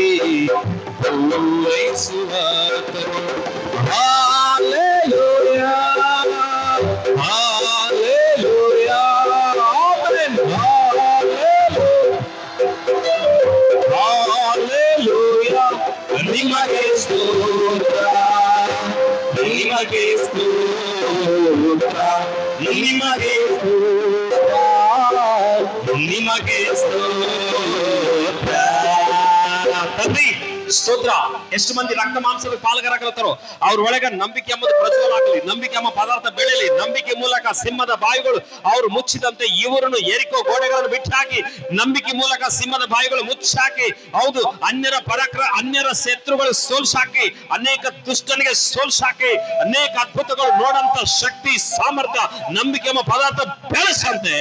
ಪೂರೈಸುವಾತನೇ. ಹಾಲೆಲೂಯಾ, ಹಾಲೆಲೂಯಾ, ಆಮೆನ್, ಹಾಲೆಲೂಯಾ. ನಿಮಗೆ ಸ್ತೋತ್ರ, ನಿಮಗೆ ಸ್ತೋತ್ರ, ನಿಮಗೆ ಸ್ತೋತ್ರ, ನಿಮಗೆ ಸ್ತೋತ್ರ. ತಂದೆ ಸ್ತೋತ್ರ. ಎಷ್ಟು ಮಂದಿ ರಕ್ತ ಮಾಂಸದ ಪಾಲುಗಾರರಾಗುತ್ತಾರೋ ಅವ್ರ ಒಳಗೆ ನಂಬಿಕೆ ಎಂಬುದು ಪ್ರಜ್ವಲ ಆಗಲಿ, ನಂಬಿಕೆ ಎಂಬ ಪದಾರ್ಥ ಬೆಳೆಯಲಿ. ನಂಬಿಕೆ ಮೂಲಕ ಸಿಂಹದ ಬಾಯಿಗಳು ಅವ್ರು ಮುಚ್ಚಿದಂತೆ ಇವರನ್ನು ಎರಿಕೋ ಗೋಡೆಗಳನ್ನು ಬಿಟ್ಟಾಕಿ, ನಂಬಿಕೆ ಮೂಲಕ ಸಿಂಹದ ಬಾಯಿಗಳು ಮುಚ್ಚಾಕಿ, ಹೌದು, ಅನ್ಯರ ಶತ್ರುಗಳು ಸೋಲ್ಸಾಕಿ, ಅನೇಕ ದುಷ್ಟನಿಗೆ ಸೋಲ್ಸಾಕಿ, ಅನೇಕ ಅದ್ಭುತಗಳು ನೋಡಂತ ಶಕ್ತಿ ಸಾಮರ್ಥ್ಯ ನಂಬಿಕೆ ಎಂಬ ಪದಾರ್ಥ ಬೆಳೆಸಂತೆ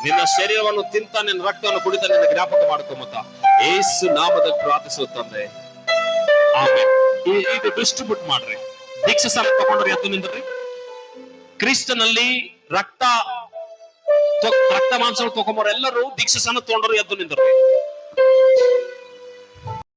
ನಿನ್ನ ಶರೀರವನ್ನು ತಿಂತ, ನಿನ್ನ ರಕ್ತವನ್ನು ಕುಡಿತ, ನಿನ್ನ ಜ್ಞಾಪಕ ಮಾಡ್ಕೊಂಬತ್ತ ಏಸು ನಾಮದಲ್ಲಿ ಪ್ರಾರ್ಥಿಸುತ್ತಂದೆ. ಆಮೇಲೆ ಇದು ಡಿಸ್ಟ್ರಿಬ್ಯೂಟ್ ಮಾಡ್ರಿ. ದೀಕ್ಷಾ ಸಾಲ ತಗೊಂಡ್ರಿ, ಎದ್ದು ನಿಂದ್ರಿ. ಕ್ರಿಸ್ತನಲ್ಲಿ ರಕ್ತ ಮಾಂಸಗಳು ತಗೊಂಬರು ಎಲ್ಲರೂ ದೀಕ್ಷಾ ಸಾಲ ತಗೊಂಡ್ರು, ಎದ್ದು ನಿಂದ್ರಿ.